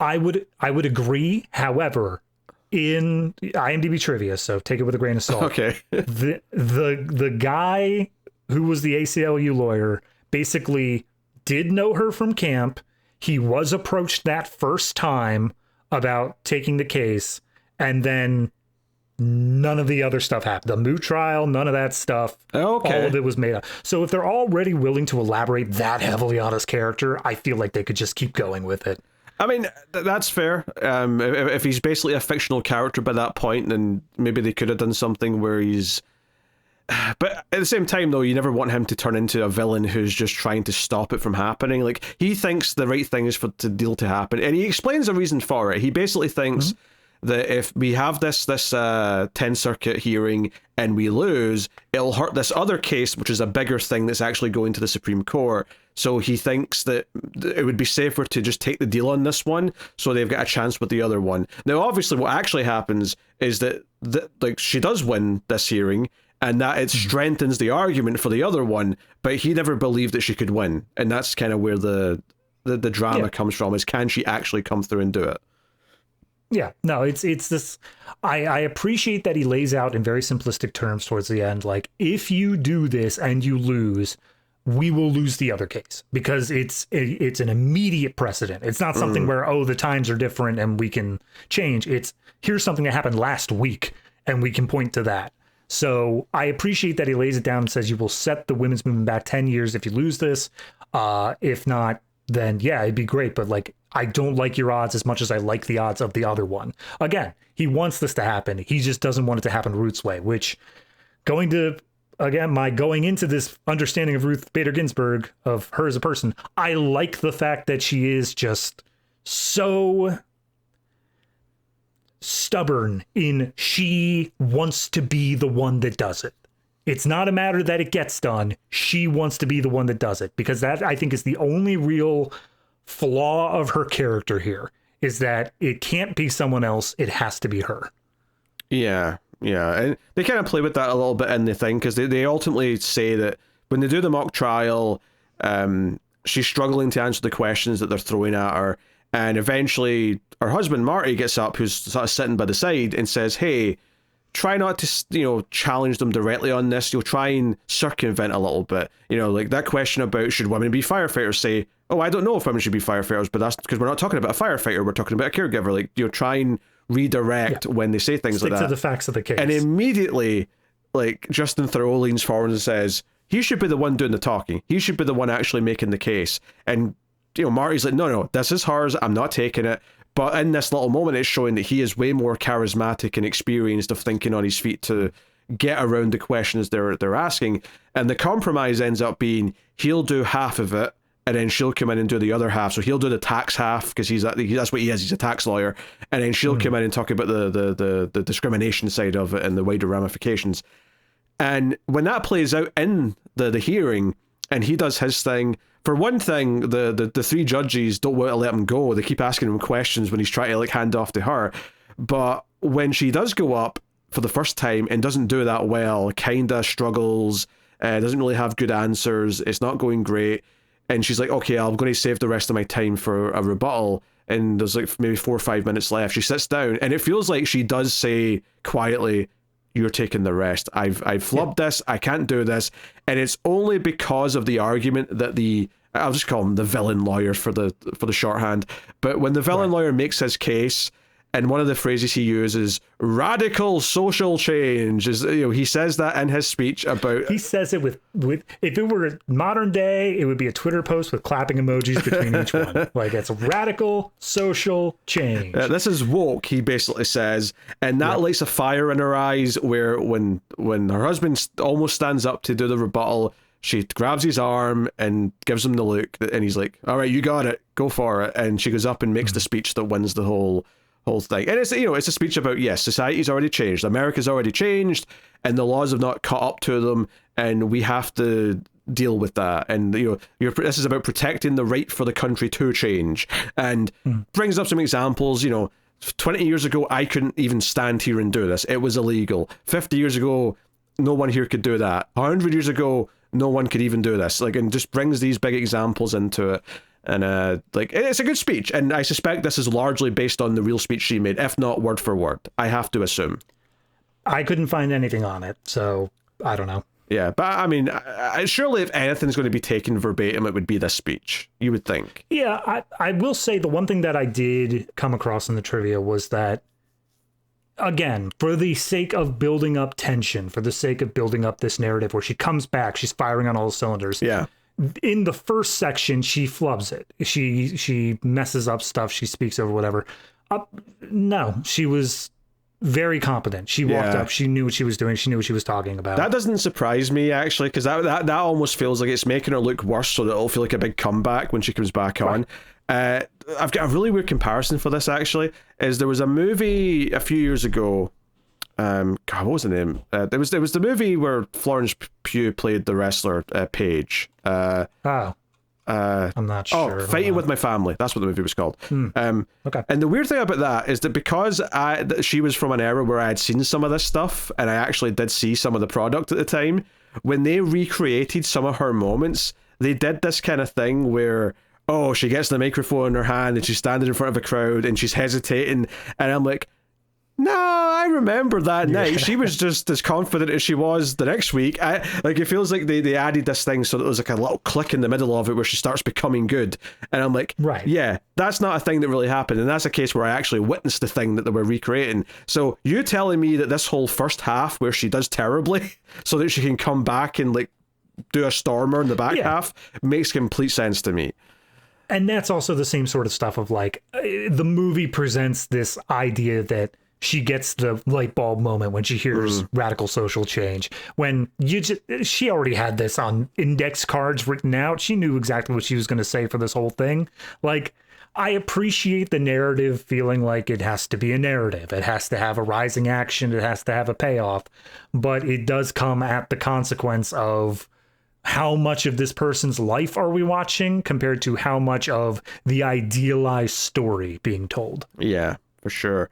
I would agree. However, in IMDb trivia, so take it with a grain of salt. Okay. the guy who was the ACLU lawyer basically did know her from camp. He was approached that first time about taking the case, and then none of the other stuff happened. The moot trial, none of that stuff. Okay. All of it was made up. So if they're already willing to elaborate that heavily on his character, I feel like they could just keep going with it. I mean, that's fair. If he's basically a fictional character by that point, then maybe they could have done something where he's... But at the same time, though, you never want him to turn into a villain who's just trying to stop it from happening. Like, he thinks the right thing is for the deal to happen, and he explains the reason for it. He basically thinks... that if we have this 10th Circuit hearing and we lose, it'll hurt this other case, which is a bigger thing that's actually going to the Supreme Court. So he thinks that it would be safer to just take the deal on this one, so they've got a chance with the other one. Now, obviously, what actually happens is that like she does win this hearing, and that it strengthens the argument for the other one, but he never believed that she could win. And that's kind of where the drama comes from, is can she actually come through and do it? Yeah, no, it's this. I appreciate that he lays out in very simplistic terms towards the end, like, if you do this and you lose, we will lose the other case, because it's an immediate precedent. It's not something where, oh, the times are different and we can change. It's, here's something that happened last week and we can point to that. So I appreciate that he lays it down and says you will set the women's movement back 10 years if you lose this. If not, then yeah, it'd be great. But like, I don't like your odds as much as I like the odds of the other one. Again, he wants this to happen. He just doesn't want it to happen Ruth's way, which going into this understanding of Ruth Bader Ginsburg, of her as a person, I like the fact that she is just so stubborn in she wants to be the one that does it. It's not a matter that it gets done. She wants to be the one that does it, because that, I think, is the only real flaw of her character here, is that it can't be someone else. It has to be her. Yeah. And they kind of play with that a little bit in the thing, because they ultimately say that when they do the mock trial, she's struggling to answer the questions that they're throwing at her. And eventually her husband, Marty, gets up, who's sort of sitting by the side, and says, hey, try not to, challenge them directly on this. You'll try and circumvent a little bit. Like that question about should women be firefighters, say, oh, I don't know if women should be firefighters, but that's because we're not talking about a firefighter. We're talking about a caregiver. Like, try and redirect when they say things Stick like that. to the facts of the case. And immediately, like, Justin Theroux leans forward and says, he should be the one doing the talking. He should be the one actually making the case. And, Marty's like, no, this is hers. I'm not taking it. But in this little moment, it's showing that he is way more charismatic and experienced of thinking on his feet to get around the questions they're asking. And the compromise ends up being he'll do half of it, and then she'll come in and do the other half. So he'll do the tax half, because that's what he is. He's a tax lawyer. And then she'll come in and talk about the discrimination side of it and the wider ramifications. And when that plays out in the hearing, and he does his thing, for one thing, the three judges don't want to let him go. They keep asking him questions when he's trying to, like, hand off to her. But when she does go up for the first time and doesn't do that well, kind of struggles, doesn't really have good answers, it's not going great, and she's like, okay, I'm going to save the rest of my time for a rebuttal, and there's like maybe 4 or 5 minutes left. She sits down, and it feels like she does say quietly, you're taking the rest. I've flubbed this. I can't do this. And it's only because of the argument that I'll just call him the villain lawyer for the shorthand. But when the villain lawyer makes his case, and one of the phrases he uses, radical social change, is, he says that in his speech about... He says it with if it were modern day, it would be a Twitter post with clapping emojis between each one. Like, it's radical social change. This is woke, he basically says, and that lights a fire in her eyes, where when her husband almost stands up to do the rebuttal, she grabs his arm and gives him the look, and he's like, all right, you got it, go for it. And she goes up and makes the speech that wins the whole thing. And it's it's a speech about, yes, society's already changed, America's already changed, and the laws have not caught up to them, and we have to deal with that. And this is about protecting the right for the country to change, and brings up some examples. 20 years ago, I couldn't even stand here and do this. It was illegal. 50 years ago, no one here could do that. 100 years ago, no one could even do this. Like, and just brings these big examples into it. And it's a good speech, and I suspect this is largely based on the real speech she made, if not word for word. I have to assume. I couldn't find anything on it, so I don't know. Yeah, but I mean, surely if anything's going to be taken verbatim, it would be this speech, you would think. Yeah, I will say the one thing that I did come across in the trivia was that, again, for the sake of building up tension, for the sake of building up this narrative where she comes back, she's firing on all cylinders. Yeah. In the first section, she flubs it. She messes up stuff. She speaks over whatever. No, she was very competent. She walked up. She knew what she was doing. She knew what she was talking about. That doesn't surprise me, actually, because that almost feels like it's making her look worse, so that it'll feel like a big comeback when she comes back on. I've got a really weird comparison for this, actually. Is there was a movie a few years ago. God, what was the name? There was the movie where Florence Pugh played the wrestler Paige. I'm not sure. Oh, Fighting with My Family. That's what the movie was called. Okay. And the weird thing about that is that because she was from an era where I had seen some of this stuff, and I actually did see some of the product at the time, when they recreated some of her moments, they did this kind of thing where, oh, she gets the microphone in her hand and she's standing in front of a crowd and she's hesitating, and I'm like, no, I remember that night. She was just as confident as she was the next week. It feels like they added this thing so that there was like a little click in the middle of it where she starts becoming good. And I'm like, right. Yeah, that's not a thing that really happened. And that's a case where I actually witnessed the thing that they were recreating. So you telling me that this whole first half where she does terribly so that she can come back and like do a stormer in the back half makes complete sense to me. And that's also the same sort of stuff of like the movie presents this idea that she gets the light bulb moment when she hears radical social change. When she already had this on index cards written out. She knew exactly what she was going to say for this whole thing. Like, I appreciate the narrative feeling like it has to be a narrative. It has to have a rising action. It has to have a payoff. But it does come at the consequence of how much of this person's life are we watching compared to how much of the idealized story being told. Yeah, for sure.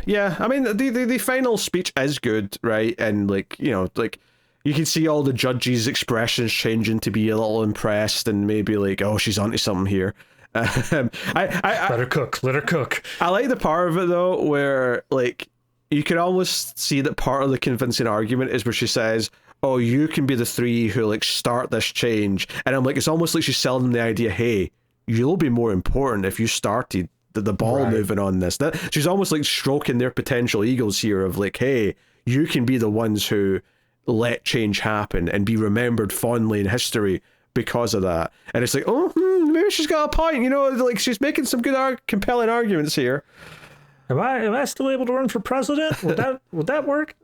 Yeah, I mean, the final speech is good, right? And like, you know, like you can see all the judges' expressions changing to be a little impressed and maybe like, oh, she's onto something here. Let her cook. I like the part of it though, where like you can almost see that part of the convincing argument is where she says, oh, you can be the three who like start this change. And I'm like, it's almost like she's selling them the idea, hey, you'll be more important if you started the ball moving on this. That she's almost like stroking their potential egos here of like, hey, you can be the ones who let change happen and be remembered fondly in history because of that. And it's like, oh, maybe she's got a point, you know, like she's making some good compelling arguments here. Am I still able to run for president? Would that work?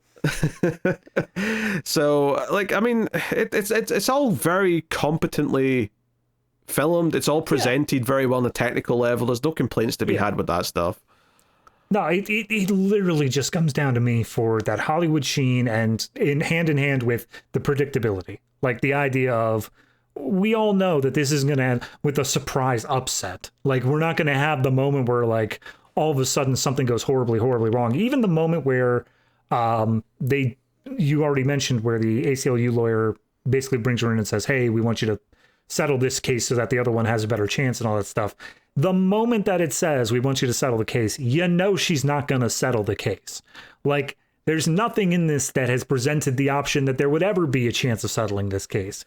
So like, I mean, it's all very competently filmed. It's all presented very well on the technical level. There's no complaints to be had with that stuff. No, it literally just comes down to me for that Hollywood sheen and in hand with the predictability. Like the idea of, we all know that this is going to end with a surprise upset. Like, we're not going to have the moment where like all of a sudden something goes horribly, horribly wrong. Even the moment where you already mentioned where the ACLU lawyer basically brings her in and says, hey, we want you to settle this case so that the other one has a better chance and all that stuff. The moment that it says, we want you to settle the case, you know she's not going to settle the case. Like, there's nothing in this that has presented the option that there would ever be a chance of settling this case.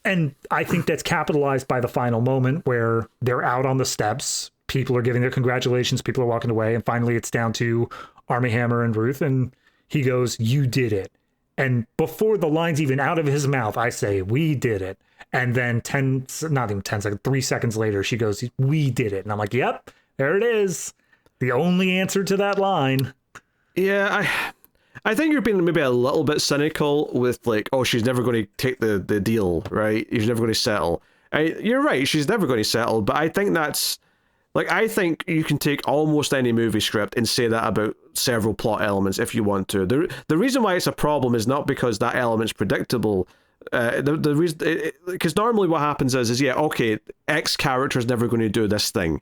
And I think that's capitalized by the final moment where they're out on the steps. People are giving their congratulations. People are walking away. And finally, it's down to Armie Hammer and Ruth. And he goes, you did it. And before the line's even out of his mouth, I say, we did it. And then 3 seconds later, she goes, we did it. And I'm like, yep, there it is. The only answer to that line. Yeah, I think you're being maybe a little bit cynical with like, oh, she's never going to take the deal, right? She's never going to settle. You're right, she's never going to settle, but I think that's... Like, I think you can take almost any movie script and say that about several plot elements if you want to. The reason why it's a problem is not because that element's predictable. The reason, because normally what happens is yeah, okay, X character is never going to do this thing,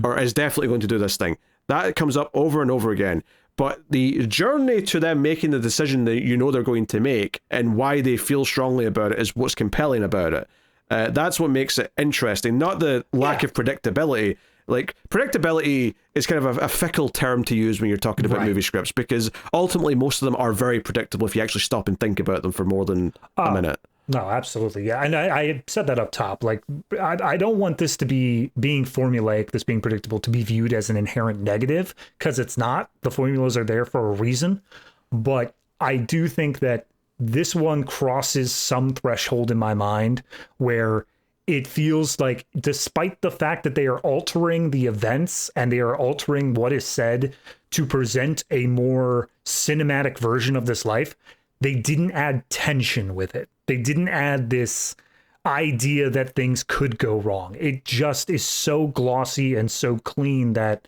or is definitely going to do this thing. That comes up over and over again. But the journey to them making the decision that you know they're going to make and why they feel strongly about it is what's compelling about it. That's what makes it interesting, not the lack of predictability. Like, predictability is kind of a fickle term to use when you're talking about movie scripts, because ultimately most of them are very predictable if you actually stop and think about them for more than a minute. No, absolutely. Yeah. And I said that up top. Like, I don't want this to be being formulaic, this being predictable, to be viewed as an inherent negative, because it's not. The formulas are there for a reason. But I do think that this one crosses some threshold in my mind where it feels like, despite the fact that they are altering the events and they are altering what is said to present a more cinematic version of this life, they didn't add tension with it. They didn't add this idea that things could go wrong. It just is so glossy and so clean that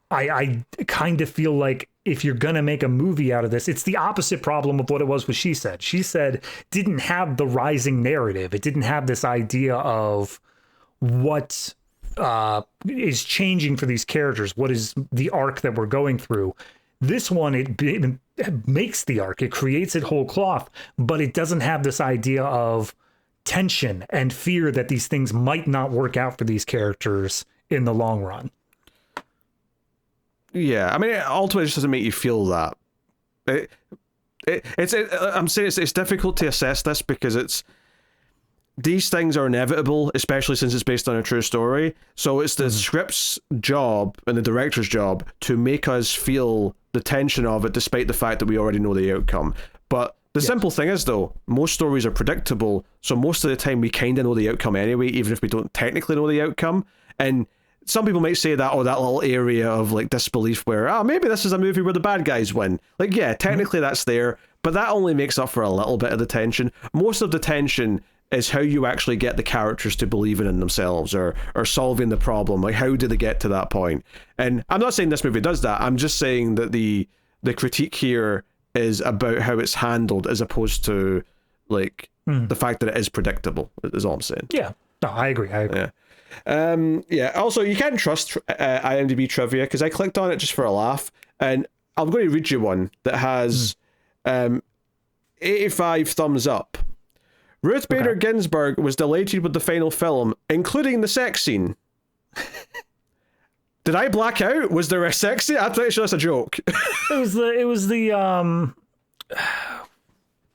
I kind of feel like if you're going to make a movie out of this, it's the opposite problem of what it was with She Said. She Said didn't have the rising narrative. It didn't have this idea of what is changing for these characters. What is the arc that we're going through? This one, it makes the arc. It creates it whole cloth, but it doesn't have this idea of tension and fear that these things might not work out for these characters in the long run. Yeah, I mean, ultimately, it just doesn't make you feel that. I'm saying it's difficult to assess this because these things are inevitable, especially since it's based on a true story. So it's the script's job and the director's job to make us feel the tension of it, despite the fact that we already know the outcome. But the simple thing is, though, most stories are predictable, so most of the time we kind of know the outcome anyway, even if we don't technically know the outcome. And some people might say that, that little area of like disbelief where, maybe this is a movie where the bad guys win. Like, yeah, technically that's there, but that only makes up for a little bit of the tension. Most of the tension is how you actually get the characters to believe in themselves or solving the problem. Like, how do they get to that point? And I'm not saying this movie does that. I'm just saying that the critique here is about how it's handled as opposed to like the fact that it is predictable is all I'm saying. Yeah, no, I agree. Yeah. Also, you can't trust IMDb trivia because I clicked on it just for a laugh, and I'm going to read you one that has 85 thumbs up. Ruth Bader Ginsburg was delighted with the final film, including the sex scene. Did I black out? Was there a sex scene? I'm pretty sure that's a joke. It was the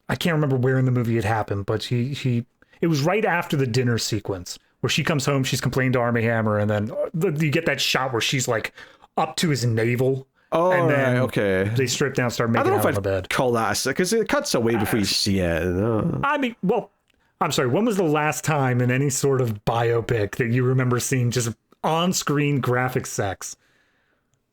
I can't remember where in the movie it happened, but it was right after the dinner sequence where she comes home, she's complaining to Armie Hammer, and then you get that shot where she's like up to his navel. Oh, and then okay. They strip down, start making out on the bed. Call that because it cuts away before you see it. I mean, well, I'm sorry. When was the last time in any sort of biopic that you remember seeing just on-screen graphic sex?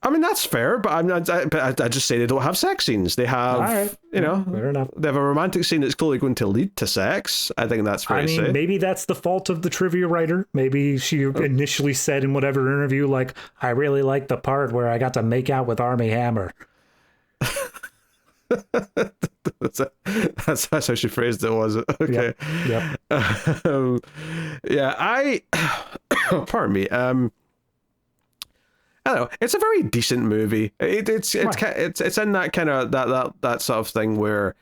I mean, that's fair, but I just say they don't have sex scenes. They have, fair enough. They have a romantic scene that's clearly going to lead to sex. I think that's fair to say. Maybe that's the fault of the trivia writer. Maybe she initially said in whatever interview, like, I really like the part where I got to make out with Armie Hammer. That's how she phrased it, was it? Okay. Yep. Pardon me. I don't know. It's a very decent movie. It's in that kind of that sort of thing where,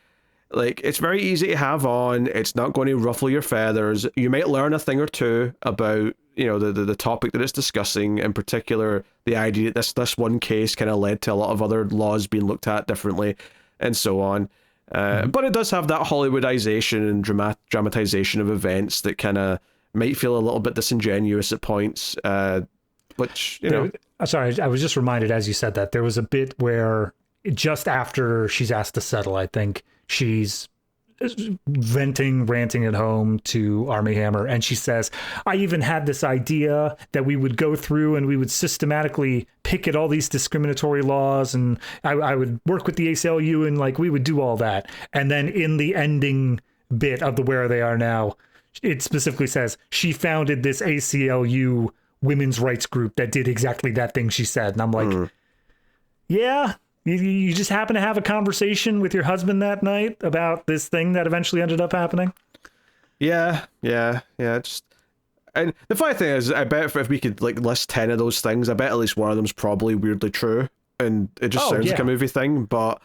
like, it's very easy to have on. It's not going to ruffle your feathers. You might learn a thing or two about the topic that it's discussing. In particular, the idea that this one case kind of led to a lot of other laws being looked at differently, and so on. But it does have that Hollywoodization and dramatization of events that kind of might feel a little bit disingenuous at points. Which, Sorry, I was just reminded as you said that there was a bit where just after she's asked to settle, I think she's ranting at home to Armie Hammer, and she says, I even had this idea that we would go through and we would systematically pick at all these discriminatory laws, and I would work with the ACLU, and like we would do all that. And then in the ending bit of the Where They Are Now, it specifically says she founded this ACLU women's rights group that did exactly that thing she said. And I'm like, yeah, you just happen to have a conversation with your husband that night about this thing that eventually ended up happening. Yeah. Just, and the funny thing is, I bet if we could like list 10 of those things, I bet at least one of them's probably weirdly true, and it just sounds like a movie thing. But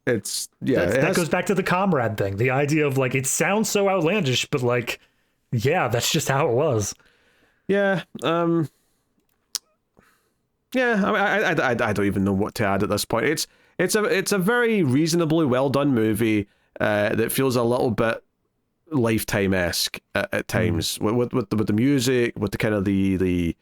it's that goes back to the comrade thing, the idea of like, it sounds so outlandish, but like, yeah, that's just how it was. Yeah. I mean, I don't even know what to add at this point. It's a very reasonably well done movie that feels a little bit Lifetime-esque at times with the music, with the kind of the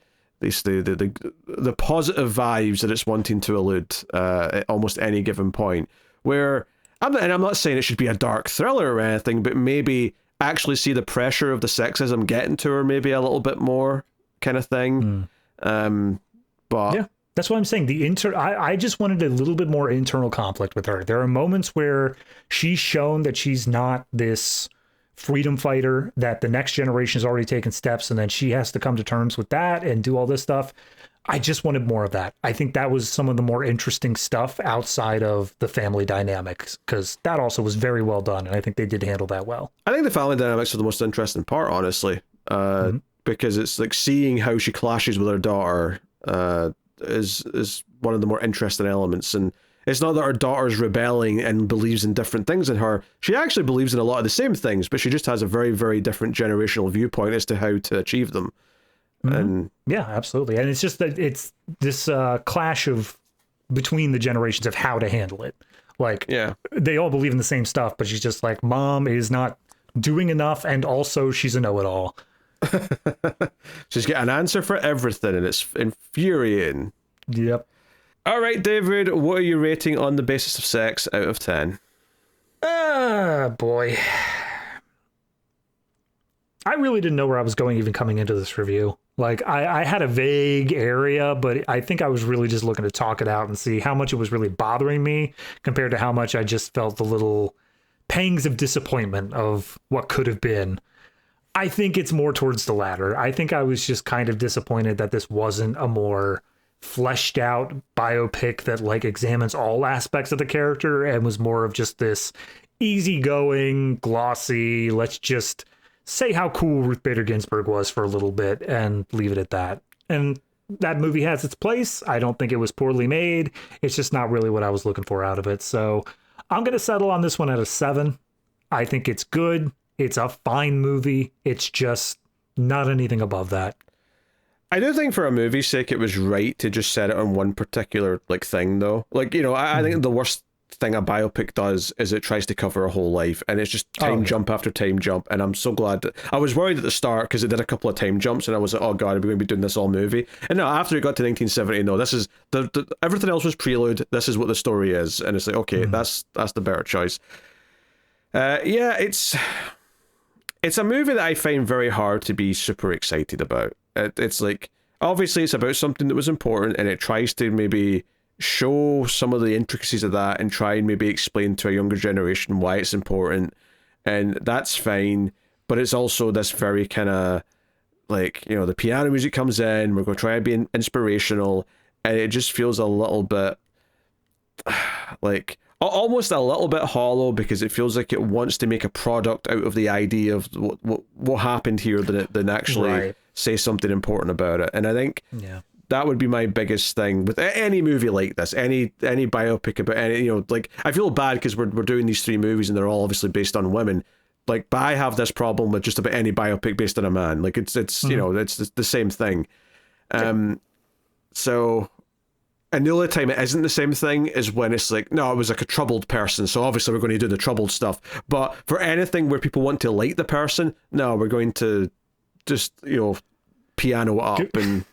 positive vibes that it's wanting to elude at almost any given point. Where I'm not saying it should be a dark thriller or anything, but maybe actually see the pressure of the sexism getting to her maybe a little bit more, kind of thing. But yeah, that's what I'm saying. I just wanted a little bit more internal conflict with her. There are moments where she's shown that she's not this freedom fighter, that the next generation has already taken steps, and then she has to come to terms with that and do all this stuff. I just wanted more of that. I think that was some of the more interesting stuff outside of the family dynamics, because that also was very well done, and I think they did handle that well. I think the family dynamics are the most interesting part, honestly, because it's like seeing how she clashes with her daughter is one of the more interesting elements. And it's not that her daughter's rebelling and believes in different things than her. She actually believes in a lot of the same things, but she just has a very, very different generational viewpoint as to how to achieve them. And yeah, absolutely. And it's just that it's this clash of between the generations of how to handle it. Like, they all believe in the same stuff, but she's just like, mom is not doing enough, and also she's a know-it-all. She's got an answer for everything, and it's infuriating. Yep. All right, David, what are you rating On the Basis of Sex out of 10? Boy. I really didn't know where I was going even coming into this review. Like, I had a vague area, but I think I was really just looking to talk it out and see how much it was really bothering me compared to how much I just felt the little pangs of disappointment of what could have been. I think it's more towards the latter. I think I was just kind of disappointed that this wasn't a more fleshed out biopic that like examines all aspects of the character and was more of just this easygoing, glossy, let's just say how cool Ruth Bader Ginsburg was for a little bit and leave it at that. And that movie has its place. I don't think it was poorly made. It's just not really what I was looking for out of it. So I'm going to settle on this one at a 7. I think it's good. It's a fine movie. It's just not anything above that. I do think for a movie's sake, it was right to just set it on one particular like thing, though. Like, you know, I think the worst thing a biopic does is it tries to cover a whole life, and it's just time jump after time jump. And I'm so glad that I was worried at the start because it did a couple of time jumps, and I was like, oh god, are we going to be doing this all movie? And no, after it got to 1970, no, this is the everything else was prelude. This is what the story is, and it's like, okay, that's the better choice. Yeah, it's a movie that I find very hard to be super excited about. It's like, obviously it's about something that was important, and it tries to maybe show some of the intricacies of that and try and maybe explain to a younger generation why it's important, and that's fine. But it's also this very kind of like, you know, the piano music comes in, we're going to try and be inspirational, and it just feels a little bit like almost a little bit hollow, because it feels like it wants to make a product out of the idea of what happened here than actually say something important about it. And I think that would be my biggest thing with any movie like this, any biopic about any, you know, like, I feel bad because we're doing these 3 movies and they're all obviously based on women, like, but I have this problem with just about any biopic based on a man. Like, it's you know, it's the same thing. So, and the only time it isn't the same thing is when it's like, no, it was like a troubled person, so obviously we're going to do the troubled stuff. But for anything where people want to like the person, no, we're going to just, you know, piano up and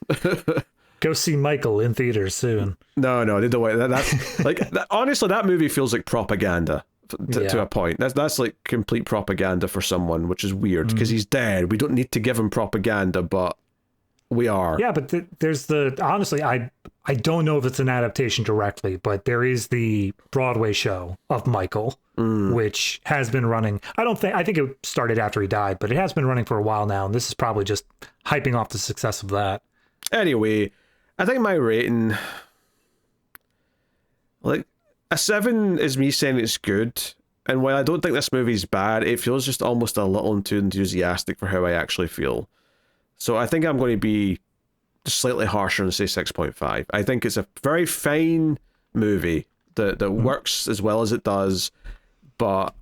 go see Michael in theaters soon. No, they don't want that. That's like, honestly, that movie feels like propaganda to a point. That's like complete propaganda for someone, which is weird because he's dead. We don't need to give him propaganda, but we are. Yeah, but there's honestly, I don't know if it's an adaptation directly, but there is the Broadway show of Michael, which has been running. I think it started after he died, but it has been running for a while now, and this is probably just hyping off the success of that. Anyway, I think my rating, like, a 7 is me saying it's good, and while I don't think this movie's bad, it feels just almost a little too enthusiastic for how I actually feel. So I think I'm going to be just slightly harsher and say 6.5. I think it's a very fine movie that works as well as it does, but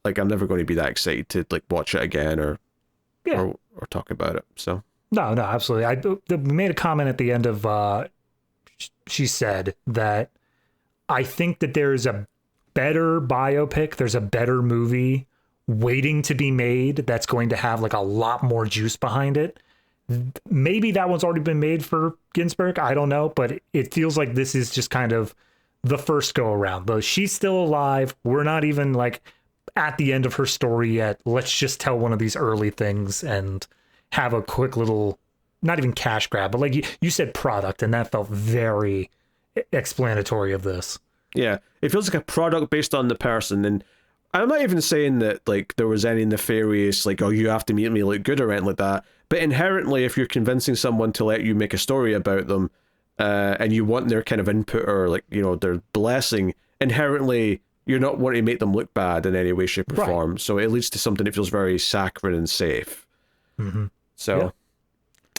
like, I'm never going to be that excited to like watch it again or talk about it. So no, absolutely. We made a comment at the end of she said that I think that there's a better biopic, there's a better movie waiting to be made that's going to have like a lot more juice behind it. Maybe that one's already been made for Ginsburg. I don't know, but it feels like this is just kind of the first go around. Though she's still alive, we're not even like at the end of her story yet. Let's just tell one of these early things and have a quick little, not even cash grab, but like you said, product, and that felt very explanatory of this. Yeah, it feels like a product based on the person, and I'm not even saying that like there was any nefarious like, oh, you have to make me look good or anything like that. But inherently, if you're convincing someone to let you make a story about them, and you want their kind of input or like, you know, their blessing, inherently you're not wanting to make them look bad in any way, shape, or form. So it leads to something that feels very saccharine and safe. So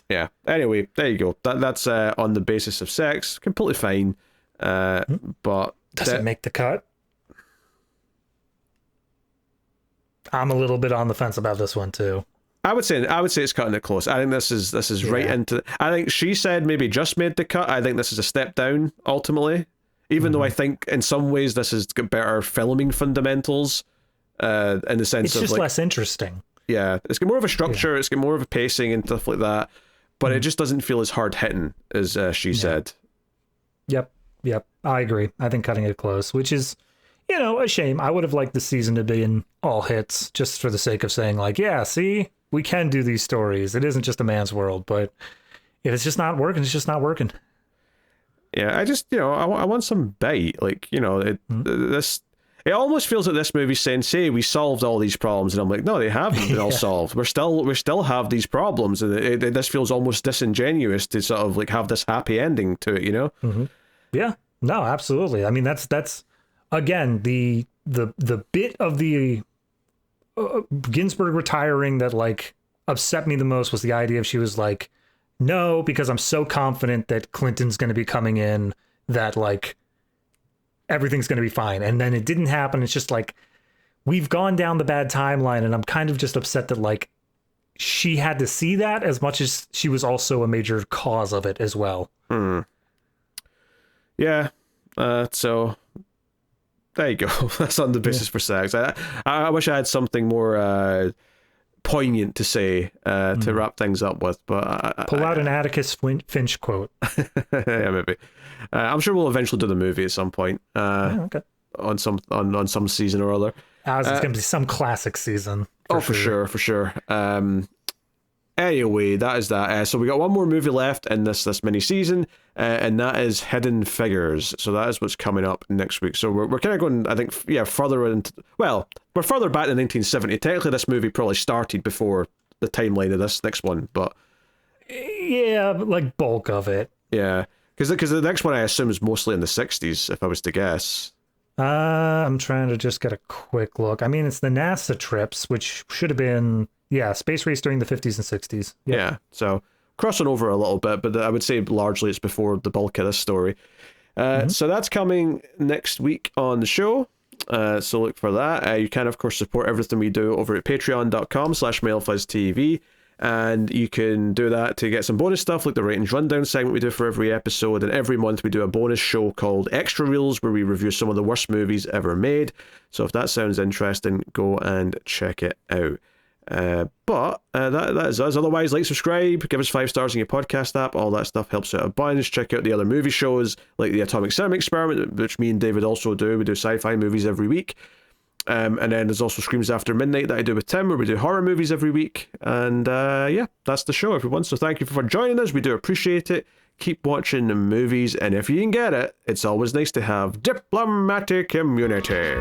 yeah. Anyway, there you go. That's on the basis of sex, completely fine. But does it make the cut? I'm a little bit on the fence about this one too. I would say it's cutting it close. I think this is right into. I think she said maybe just made the cut. I think this is a step down ultimately. Even though I think in some ways this has got better filming fundamentals, in the sense it's of just like, less interesting. Yeah, it's got more of a structure. It's got more of a pacing and stuff like that. But it just doesn't feel as hard hitting as she said. Yep. I agree. I think cutting it close, which is, you know, a shame. I would have liked the season to be in all hits, just for the sake of saying like, yeah, see, we can do these stories. It isn't just a man's world, but if it's just not working, it's just not working. Yeah, I just, you know, I want some bite. Like, you know, it almost feels like this movie's saying, "Say we solved all these problems," and I'm like, no, they haven't been all solved. We still have these problems, and this feels almost disingenuous to sort of like have this happy ending to it, you know? Yeah, no, absolutely. I mean, that's again the bit of the Ginsburg retiring that like upset me the most was the idea of she was like, no, because I'm so confident that Clinton's going to be coming in that like everything's going to be fine. And then it didn't happen. It's just like, we've gone down the bad timeline, and I'm kind of just upset that like she had to see that as much as she was also a major cause of it as well. Yeah. So there you go. That's on the basis for sex. I wish I had something more poignant to say to wrap things up with, but pull out an Atticus Finch quote. Yeah, maybe. I'm sure we'll eventually do the movie at some point. Okay. On some season or other. It's going to be some classic season. For sure. Anyway, that is that. So we got one more movie left in this mini season, and that is Hidden Figures. So that is what's coming up next week. So we're kind of going, I think, further into. Well, we're further back than 1970. Technically, this movie probably started before the timeline of this next one, but yeah, like bulk of it. Yeah, because the next one I assume is mostly in the 60s, if I was to guess. I'm trying to just get a quick look. I mean, it's the NASA trips, which should have been, space race during the 50s and 60s. Yep. Yeah, so crossing over a little bit, but I would say largely it's before the bulk of this story. So that's coming next week on the show. So look for that. You can, of course, support everything we do over at patreon.com/MailFuzzTV. And you can do that to get some bonus stuff like the ratings rundown segment we do for every episode. And every month we do a bonus show called Extra Reels, where we review some of the worst movies ever made. So if that sounds interesting, go and check it out. But that is us. Otherwise, like, subscribe, give us 5 stars in your podcast app. All that stuff helps out a bunch. Check out the other movie shows like the Atomic Cinema Experiment, which me and David also do. We do sci-fi movies every week. And then there's also Screams After Midnight that I do with Tim, where we do horror movies every week. And that's the show, everyone. So thank you for joining us. We do appreciate it. Keep watching the movies, and if you can get it, it's always nice to have diplomatic immunity.